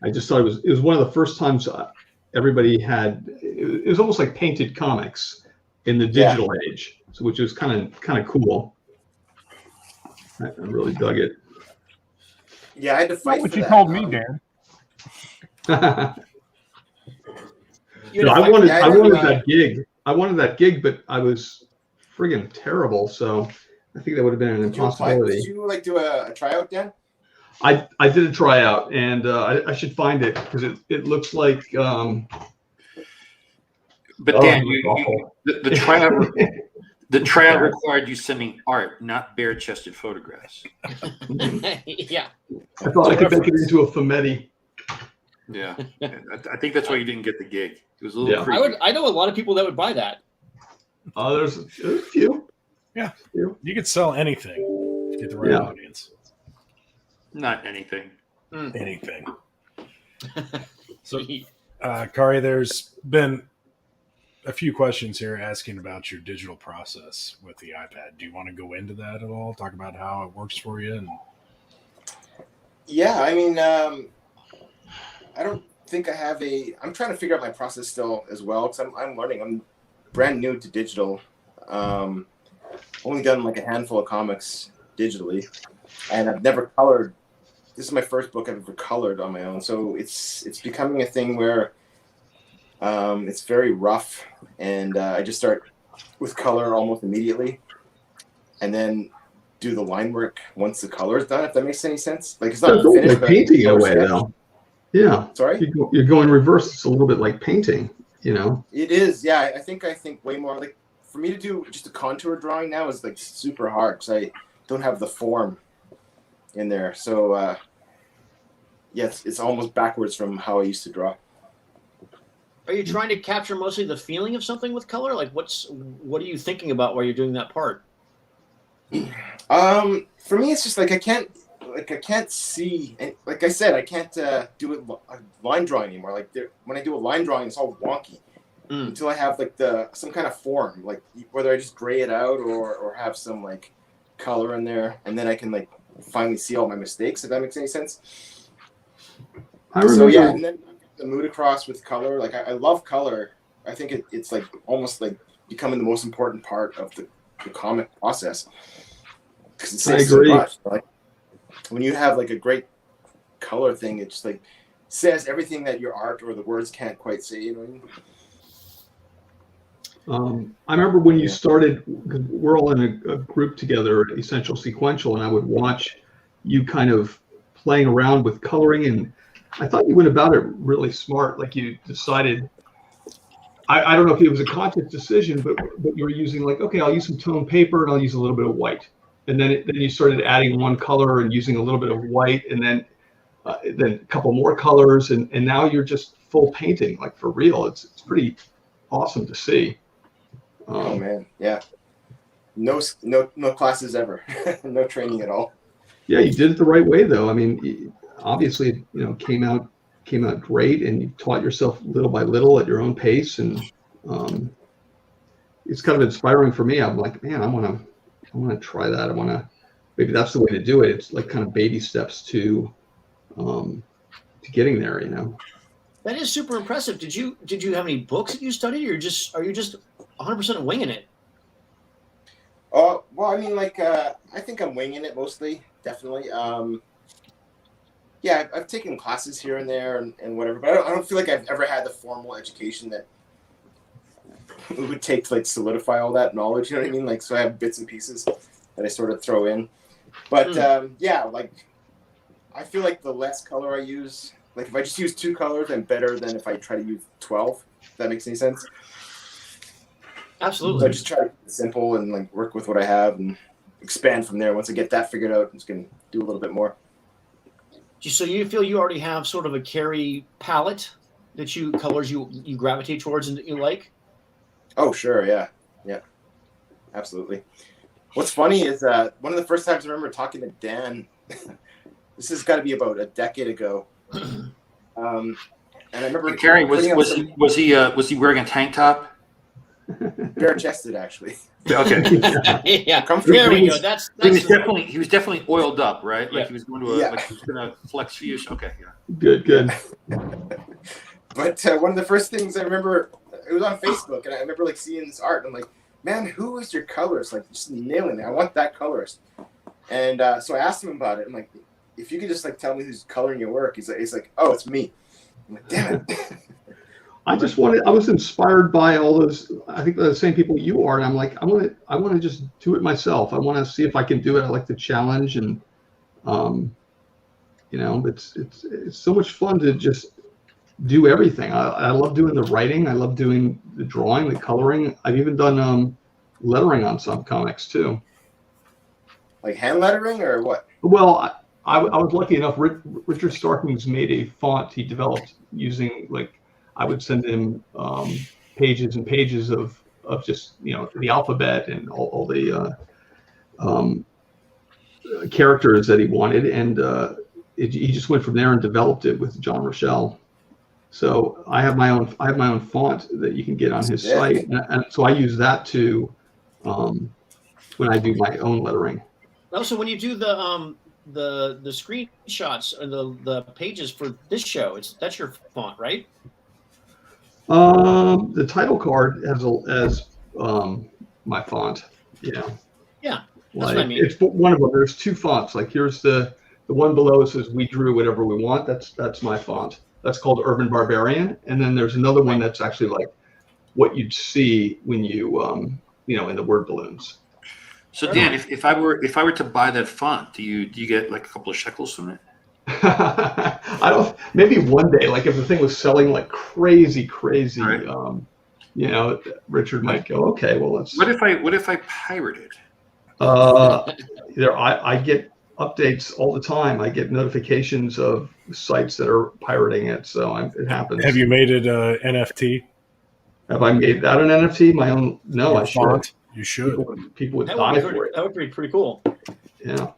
I just thought it was one of the first times everybody had. It was almost like painted comics in the digital age, which was kind of cool. I really dug it. Yeah, I had to fight. What you told me, Dan. I wanted that gig. I wanted that gig, but I was friggin' terrible. So I think that would have been an Did you apply? impossibility. Did you like do a tryout, Dan? I did a tryout, and I should find it because it looks like. But Oh, Dan, it was awful. the tryout required you sending art, not bare-chested photographs. Yeah. I thought I could make it into a Fumetti. Yeah, I think that's why you didn't get the gig. It was a little Yeah. creepy. I know a lot of people that would buy that. There's a few. Yeah. Few. You could sell anything if you get the right Yeah. audience. Not anything. Anything. So, Cary, there's been a few questions here asking about your digital process with the iPad. Do you want to go into that at all? Talk about how it works for you? And Yeah, I mean, I don't think I have I'm trying to figure out my process still as well because I'm learning. I'm brand new to digital. Only done like a handful of comics digitally, and I've never colored. This is my first book I've ever colored on my own, so it's becoming a thing where it's very rough, and I just start with color almost immediately, and then do the line work once the color is done. If that makes any sense, like it's not It's almost finished, like painting in a way, sketch. though. Yeah. Sorry, You're going reverse. It's a little bit like painting, It is, yeah. I think way more. Like for me to do just a contour drawing now is like super hard because I don't have the form in there. So yes, it's almost backwards from how I used to draw. Are you trying to capture mostly the feeling of something with color? Like what are you thinking about while you're doing that part? For me, it's just like I can't see, and like I said, I can't do it line drawing anymore. Like when I do a line drawing, it's all wonky until I have like some kind of form, like whether I just gray it out or have some like color in there, and then I can like finally see all my mistakes. If that makes any sense. I remember. So yeah, and then the mood across with color. Like I love color. I think it's like almost like becoming the most important part of the comic process. Because it says so much. Like when you have like a great color thing, it just like says everything that your art or the words can't quite say. You know what I mean? I remember when you started, because we're all in a group together at Essential Sequential, and I would watch you kind of playing around with coloring, and I thought you went about it really smart. Like you decided, I don't know if it was a conscious decision, but you were using like, okay, I'll use some tone paper and I'll use a little bit of white. And then you started adding one color and using a little bit of white, and then a couple more colors, and now you're just full painting, like for real. It's pretty awesome to see. Oh man, yeah. No classes ever, no training at all. Yeah, you did it the right way though. I mean, obviously, came out great, and you taught yourself little by little at your own pace, and it's kind of inspiring for me. I'm like, man, I want to try that. Maybe that's the way to do it. It's like kind of baby steps to getting there, That is super impressive. Did you have any books that you studied, or are you just 100% winging it? Oh, well, I mean, like, I think I'm winging it mostly, definitely. Yeah, I've taken classes here and there and whatever, but I don't feel like I've ever had the formal education that it would take to like solidify all that knowledge. You know what I mean? Like, so I have bits and pieces that I sort of throw in. But yeah, like, I feel like the less color I use, like if I just use 2 colors, I'm better than if I try to use 12. If that makes any sense. Absolutely. So I just try to keep it simple and like work with what I have and expand from there. Once I get that figured out, I'm just gonna do a little bit more. So you feel you already have sort of a Cary palette that colors you gravitate towards and that you like? Oh sure, yeah, absolutely. What's funny is one of the first times I remember talking to Dan. This has got to be about a decade ago. And I remember Cary, was he wearing a tank top? Bare chested, actually. Okay. Yeah. Comfortable. There we go. That's He was definitely oiled up, right? Like Yeah. he was going to like he was going to flex fuse. Okay, yeah. Good. But one of the first things I remember, it was on Facebook, and I remember like seeing this art. And I'm like, man, who is your colorist? Like, just nailing it. I want that colorist. And so I asked him about it. I'm like, if you could just like tell me who's coloring your work, he's like, oh, it's me. I'm like, damn it. I was inspired by all those, I think the same people you are. And I'm like, I want to just do it myself. I want to see if I can do it. I like the challenge, and, it's so much fun to just do everything. I love doing the writing. I love doing the drawing, the coloring. I've even done lettering on some comics too. Like hand lettering or what? Well, I was lucky enough. Richard Starkings made a font he developed using, like, I would send him pages and pages of just the alphabet and all the characters that he wanted, and he just went from there and developed it with John Rochelle. So I have my own font that you can get on his site, and so I use that to when I do my own lettering. Also, when you do the screenshots or the pages for this show, that's your font, right? The title card has my font. Yeah. Yeah, that's Like, what I mean. it's one of them. There's two fonts. Like, here's the one below says "We drew whatever we want." That's my font. That's called Urban Barbarian. And then there's another one that's actually like what you'd see when you in the word balloons. So Dan, if I were to buy that font, do you get like a couple of shekels from it? I don't. Maybe one day, like if the thing was selling like crazy, Right. Richard might go, okay, well, let's. What if I pirate it? I get updates all the time. I get notifications of sites that are pirating it, so it happens. Have you made it NFT? Have I made that an NFT? My own? No, Your I should. font? You should. People would That die would for it. That would be pretty cool. Yeah.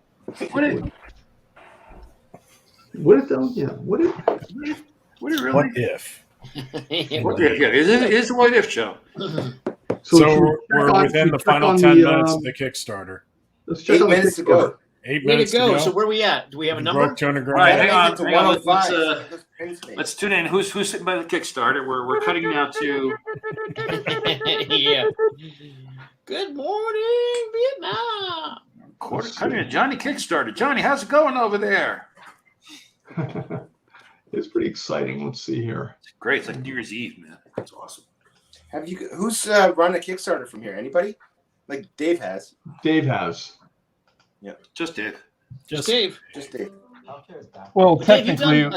Would it though? Yeah. Would it really? What if? What if? Yeah, it is a what if show. So we're within the final 10 minutes of the Kickstarter. Let's check 8 on the minutes to Kickstarter. go. 8 Way to minutes go. to go. So where are we at? Do we have a You number? broke 200 All right, grand. hang on. To 105. Let's tune in. Who's sitting by the Kickstarter? We're cutting now to. Yeah. Good morning, Vietnam. Cutting to Johnny Kickstarter. Johnny, how's it going over there? It's pretty exciting. Let's see here. It's great. It's like New Year's Eve, man. That's awesome. Who's run a Kickstarter from here? Anybody? Like Dave has. Dave has. Just Dave. Just Dave. Just Dave. Well, But Dave, technically, you've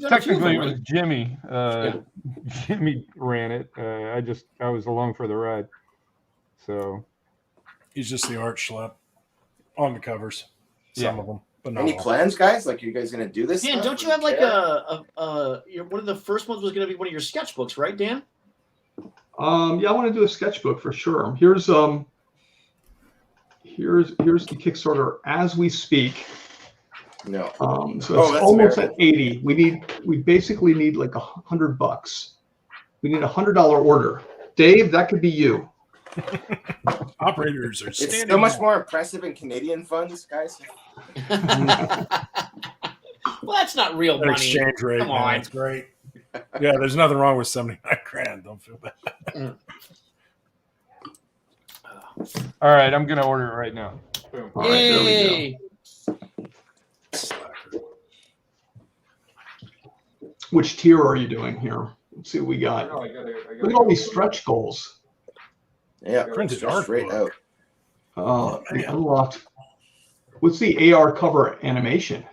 done a few of them, it was right? Jimmy. Yeah. Jimmy ran it. I was along for the ride. So He's just the art schlep on the covers. Some of them, but not Any all. plans, guys? Like, you guys gonna do this? Dan, stuff? don't you have like one of the first ones was going to be one of your sketchbooks, right, Dan? Yeah, I want to do a sketchbook for sure. Here's the Kickstarter as we speak. No. So it's that's almost fair. at 80. We basically need like $100. We need $100 order. Dave, that could be you. Operators are It's standing so much by. more impressive in Canadian funds, guys. Well, that's not real That money. exchange rate. Come man, on. That's great. Yeah, there's nothing wrong with 79 grand. Don't feel bad. all right, I'm gonna order it right now. Boom. All right, there we go. Yay! Which tier are you doing here? Let's see what we got. No, I gotta Look at all these stretch goals. Yeah. Printed Straight art out. Unlocked. What's the AR cover animation?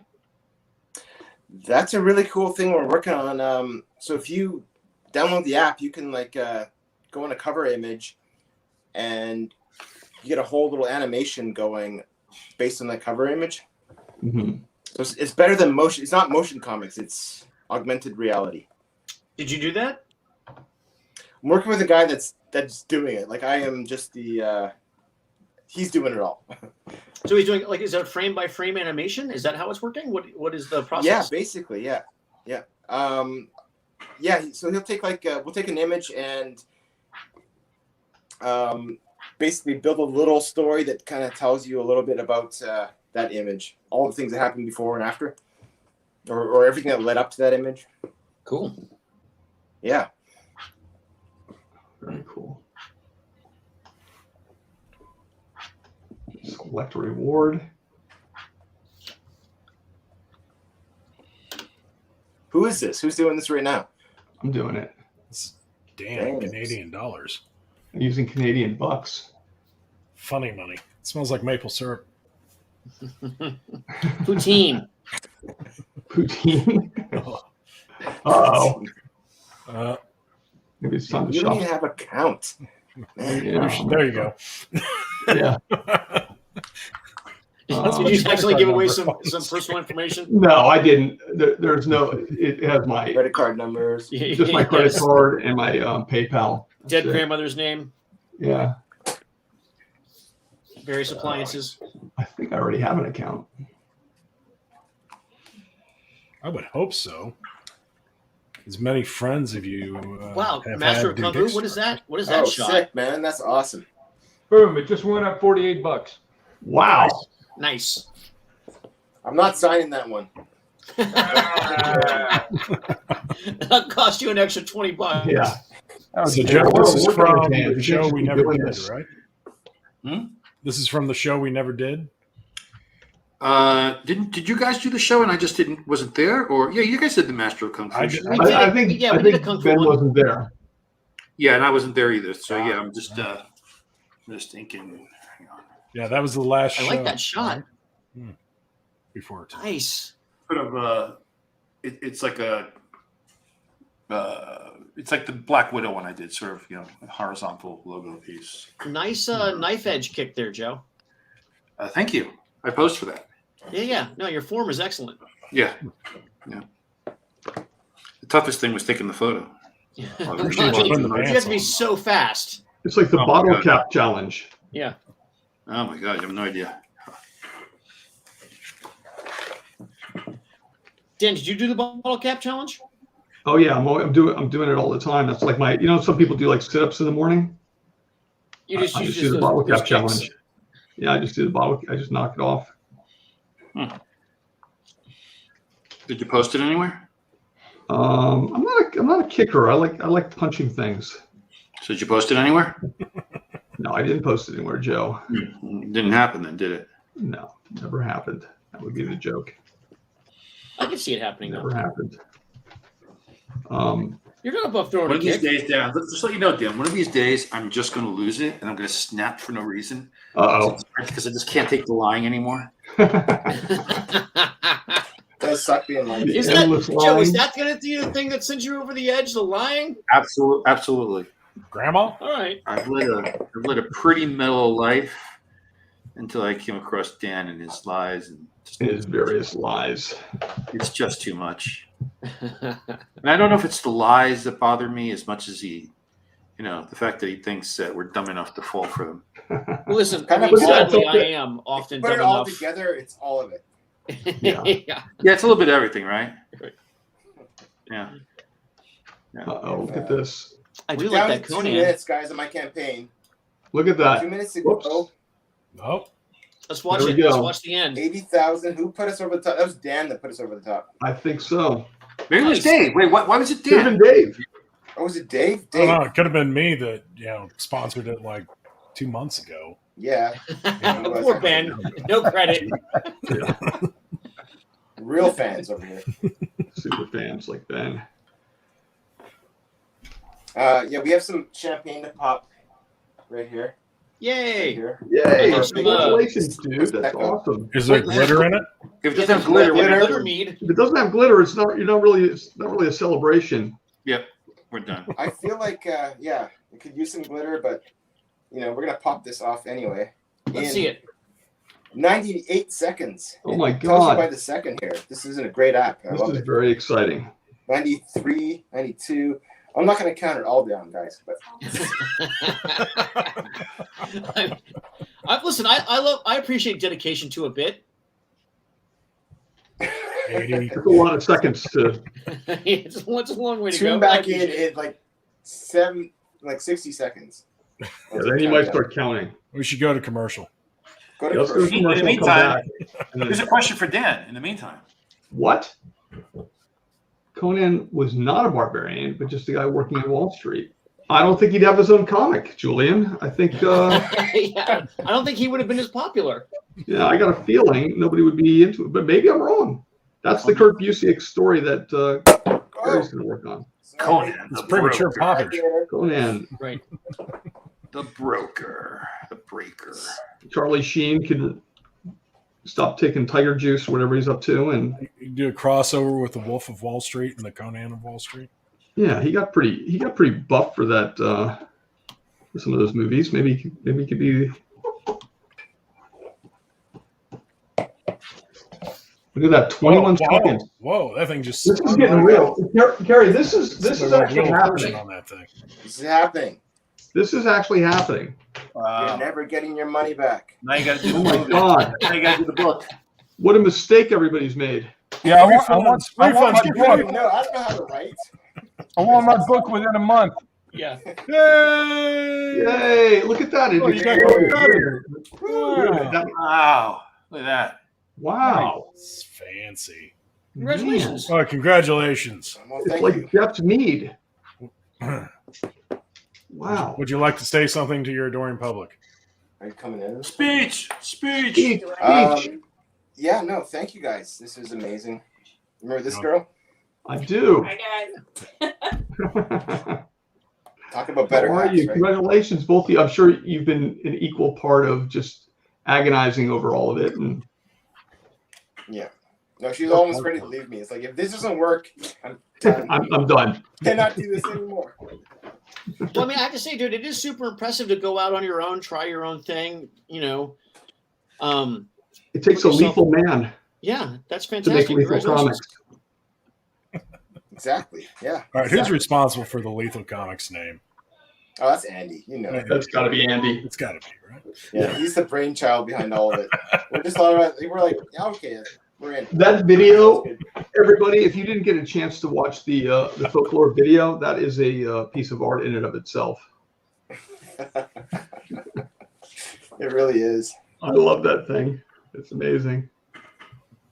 That's a really cool thing we're working on. So if you download the app, you can like go in a cover image and you get a whole little animation going based on that cover image. Mm-hmm. So it's better than motion. It's not motion comics. It's augmented reality. Did you do that? I'm working with a guy that's doing it. Like I am just he's doing it all. So he's doing is it a frame by frame animation? Is that how it's working? What is the process? Yeah, basically, yeah. So he'll take we'll take an image and basically build a little story that kind of tells you a little bit about that image, all the things that happened before and after, or everything that led up to that image. Cool. Yeah. Very cool. Select a reward. Who is this? Who's doing this right now? I'm doing it. damn, Damn. Canadian dollars. I'm using Canadian bucks. Funny money. It smells like maple syrup. Poutine. Poutine. Oh, Uh-oh. uh, Maybe it's time to You don't shop. even have a count. Man. Yeah. there you go. Yeah. Did you actually give away some personal information? No, I didn't. There's no. It has my Credit card numbers. just my credit Yes. card and my PayPal. Dead That's it. grandmother's name, Yeah, various appliances. I think I already have an account. I would hope so. As many friends of you. Wow, have Master had of Kung do Fu. What is that? What is that Oh, shot? sick, man. That's awesome. Boom! It just went up $48. Wow. Nice. I'm not signing that one. That'll cost you an extra $20. Yeah. That was So, terrible. Joe, this is We're from working on the it. show we We're never doing did, this. right? Hmm? This is from the show we never did. Did you guys do the show and I just wasn't there? Or yeah, you guys did the Master of Kung Fu I show. did. We did I it. think Yeah, I we did a think Kung Fu Ben one. wasn't there. Yeah, and I wasn't there either. So yeah, I'm just thinking. Hang on. Yeah, that was the last show. I like that shot. right? Before it. Nice. Sort of it's like a it's like the Black Widow one I did, sort of, a horizontal logo piece. Nice knife edge kick there, Joe. Thank you. I posed for that. Yeah. No, your form is excellent. Yeah. The toughest thing was taking the photo. you I appreciate you putting the have pants to be on. so fast. It's like the Oh, bottle God. cap challenge. Yeah. Oh my God, you have no idea. Dan, did you do the bottle cap challenge? Oh yeah, I'm doing it all the time. That's like my. Some people do like sit-ups in the morning. You just I use just do the those- bottle those cap kicks. challenge. Yeah, I just do the bottle. I just knock it off. Did you post it anywhere? I'm not a kicker. I like punching things. So did you post it anywhere? No, I didn't post it anywhere, Joe. It didn't happen then, did it? No, never happened. That would be the joke. I can see it happening Never though. happened. You're going to throwing One a of these kick. days, Dan, just let you know, Dan, one of these days I'm just going to lose it and I'm going to snap for no reason. Uh Because I just can't take the lying anymore. oh. Does suck being like The Isn't that, endless Joe, is line. that going to be the thing that sends you over the edge, the lying? Absolutely. Grandma? All right. I've led a pretty mellow life until I came across Dan and his lies, and His various lies. it's just too much. And I don't know if it's the lies that bother me as much as the fact that he thinks that we're dumb enough to fall for them. Well, listen, Kind I of mean, put it sadly, out I there. am often put dumb it all enough. together, it's all of it. Yeah. Yeah. Yeah, it's a little bit of everything, right? Yeah. Oh, look at this. I do We're like down that to 2 Conan. minutes, guys, on my campaign. Look at that. 2 minutes to go. Whoops. Oh, Let's watch There we it. Let's go. watch the end. 80,000. Who put us over the top? That was Dan that put us over the top. I think so. Maybe it was Dave. Wait, why was it Could have Dan? been Dave. Oh, was it Dave? I Dave. don't know. It could have been me that sponsored it like 2 months ago. Yeah. Poor Ben. No credit. Real fans over here. Super fans like Ben. Yeah, we have some champagne to pop right here. Right Yay. here. Yay! Awesome. Congratulations, dude. That's awesome. Is there glitter in it? If it doesn't have glitter, Glitter mead. If it doesn't have glitter, it's not really a celebration. we're done. I feel like, yeah, we could use some glitter, but, we're going to pop this off anyway. Let's In see it. 98 seconds. Oh my It tells you God. by the second here. This isn't a great app. I This love is it. very exciting. 93, 92. I'm not going to count it all down, guys. But Listen, I appreciate dedication to a bit. 80. It's a lot of seconds to. it's a long way to tune go. back in like 60 seconds. Yeah, then you might start counting. We should go to commercial. Go to Yeah, let's go to commercial. commercial, In the come back. meantime, Here's a question for Dan. In the meantime, What? Conan was not a barbarian, but just a guy working on Wall Street. I don't think he'd have his own comic, Julian. I think, Yeah, I don't think he would have been as popular. yeah, I got a feeling nobody would be into it, but maybe I'm wrong. That's the Kurt Busiek story that Cary's going to work on. Conan, It's the premature broker. poppage. Conan. Right. The broker, the breaker. Charlie Sheen could stop taking tiger juice, whatever he's up to, and You do a crossover with the Wolf of Wall Street and the Conan of Wall Street. yeah, he got pretty buff for that. For some of those movies, maybe he could be. Look at that, 21 seconds. Whoa, that thing just. This is getting real, Cary. This is actually happening. On that thing. This is happening. This is actually happening. You're never getting your money back. Now you got to do Oh the my book. God! Now you got to do the book. What a mistake everybody's made. Yeah, I want my book. No, I don't know how to write. I want my book within a month. Yeah. Yay! Yay! Look at that! Oh, you got it out of here. Wow, look at that. Wow! It's fancy. Congratulations. Oh, congratulations. Well, It's thank like you. Jeff's mead. Wow! Would you like to say something to your adoring public? Are you coming in? Speech. Speech. Yeah, no, thank you guys. This is amazing. Remember this girl? I do. Hi guys. Talk about better How are hacks, you? right? Congratulations, both of you. I'm sure you've been an equal part of just agonizing over all of it. And Yeah. No, she was almost ready to leave me. It's like, if this doesn't work, I'm done. I'm done. Cannot do this anymore. Well, I mean, I have to say, dude, it is super impressive to go out on your own, try your own thing. It takes a lethal man Yeah, that's to make fantastic. lethal Congratulations. comics. Exactly. Yeah. All right, who's responsible for the Lethal Comics name? Oh, that's Andy. You know. That's got to be Andy. It's got to be, right? Yeah, he's the brainchild behind all of it. We're just all right. We're like, yeah, okay, we're in. That video, everybody, if you didn't get a chance to watch the folklore video, that is a piece of art in and of itself. It really is. I love that thing. It's amazing.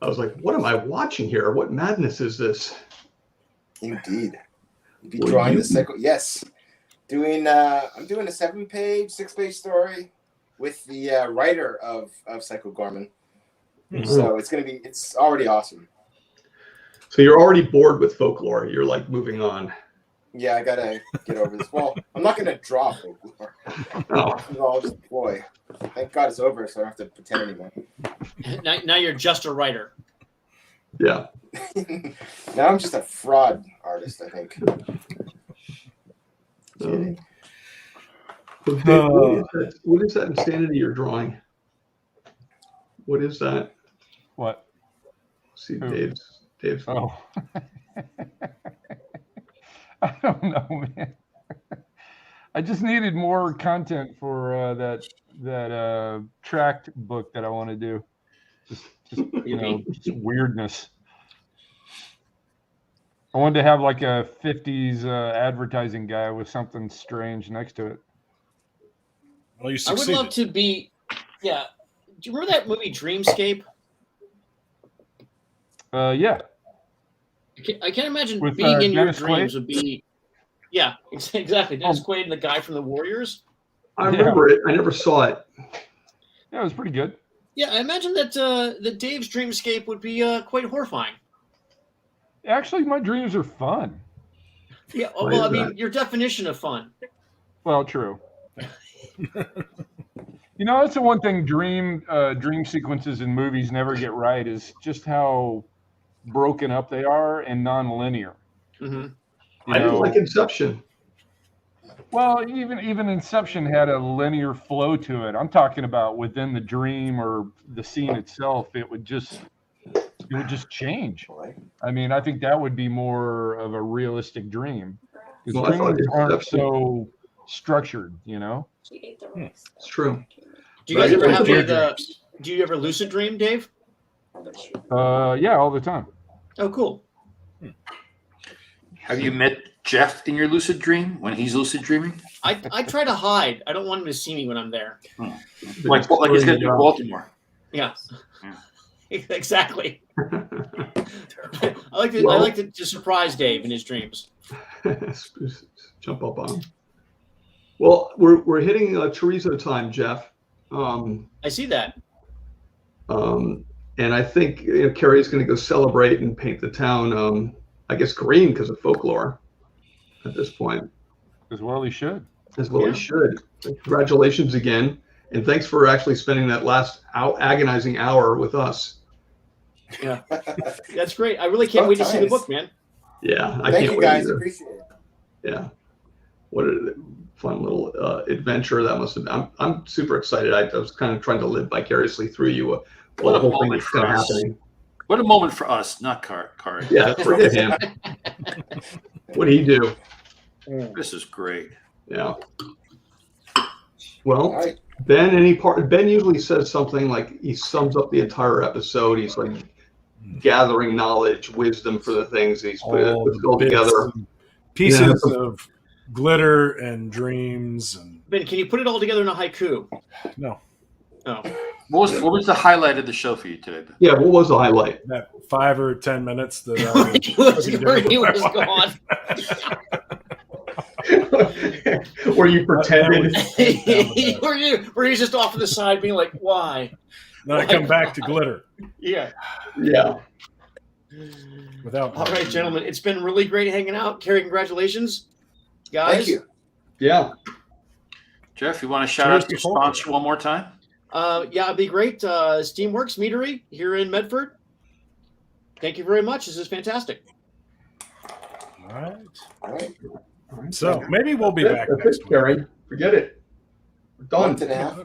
I was like, what am I watching here? What madness is this? Indeed. You'd be Well, drawing you- the cycle. Yes. I'm doing a 6-page story with the writer of Psycho Gorman. So it's already awesome. So you're already bored with folklore. You're like moving on. Yeah, I gotta get over this. Well, I'm not gonna draw folklore. Oh, It's all just ploy. Thank God it's over, so I don't have to pretend anymore. Now you're just a writer. yeah. Now I'm just a fraud artist, I think. Um, so Dave, what is that insanity you're drawing? What is that? What? See, Who? Dave's. Oh. I don't know, man. I just needed more content for that tract book that I want to do. Just just weirdness. I wanted to have like a 50s advertising guy with something strange next to it. Well, you I would succeeded. love to be. Yeah. Do you remember that movie Dreamscape? Yeah. I can't imagine With, being in your Dennis dreams Quaid? would be. Yeah, exactly. Dennis Quaid and the guy from the Warriors. I remember it. I never saw it. Yeah, it was pretty good. Yeah, I imagine that Dave's Dreamscape would be quite horrifying. Actually, my dreams are fun. Yeah, Why well, I is mean, that? your definition of fun. Well, true. That's the one thing dream sequences in movies never get right is just how broken up they are and non-linear. Mm-hmm. I didn't like Inception. Well, even Inception had a linear flow to it. I'm talking about within the dream or the scene itself. It would just change. I mean, I think that would be more of a realistic dream because Well, I thought dreams aren't Inception- so structured. She ate the rice. It's true. Do you guys Right. ever have Lucid like dreams. do you ever lucid dream, Dave? Yeah, all the time. Oh, cool. Have you met Jeff in your lucid dream when he's lucid dreaming? I try to hide. I don't want him to see me when I'm there. Like he's gonna do in Baltimore. Yeah. Yeah. Exactly. I like to surprise Dave in his dreams. Jump up on him. Well, we're hitting chorizo time, Jeff. I see that. And I think Cary's going to go celebrate and paint the town I guess, green because of folklore at this point, As well he should. as well he should. Congratulations again, and thanks for actually spending that last agonizing hour with us. Yeah, that's great. I really can't wait to see the book, man. Yeah, I Thank can't you wait guys. either. Appreciate it. Yeah, what a fun little adventure that must have been. I'm super excited. I was kind of trying to live vicariously through you while What the a whole thing moment was for kind of us. happening. What a moment for us, not Cary. Yeah, forget him. What did he do? This is great. Yeah. All Well, right. Ben usually says something like he sums up the entire episode. He's like gathering knowledge, wisdom for the things he's puts it all bits together. and pieces of glitter and dreams and Ben, can you put it all together in a haiku? no, Oh, What was the highlight of the show for you today, Ben? Yeah, what was the highlight? that 5 or 10 minutes that he was gone. Where you pretended. Where he's just off to the side, being like, "Why?" Then I come back to glitter Yeah. Yeah. without. All right, gentlemen, it's been really great hanging out. Cary, congratulations, guys. Thank you. Yeah. Jeff, you want to shout Cheers out to your to folklore. sponsor one more time? Yeah, it'd be great. Steamworks Meadery here in Medford. Thank you very much. This is fantastic. All right. All right. So maybe we'll be That's back it, next week. Cary. Forget it. We're done. Month and a half.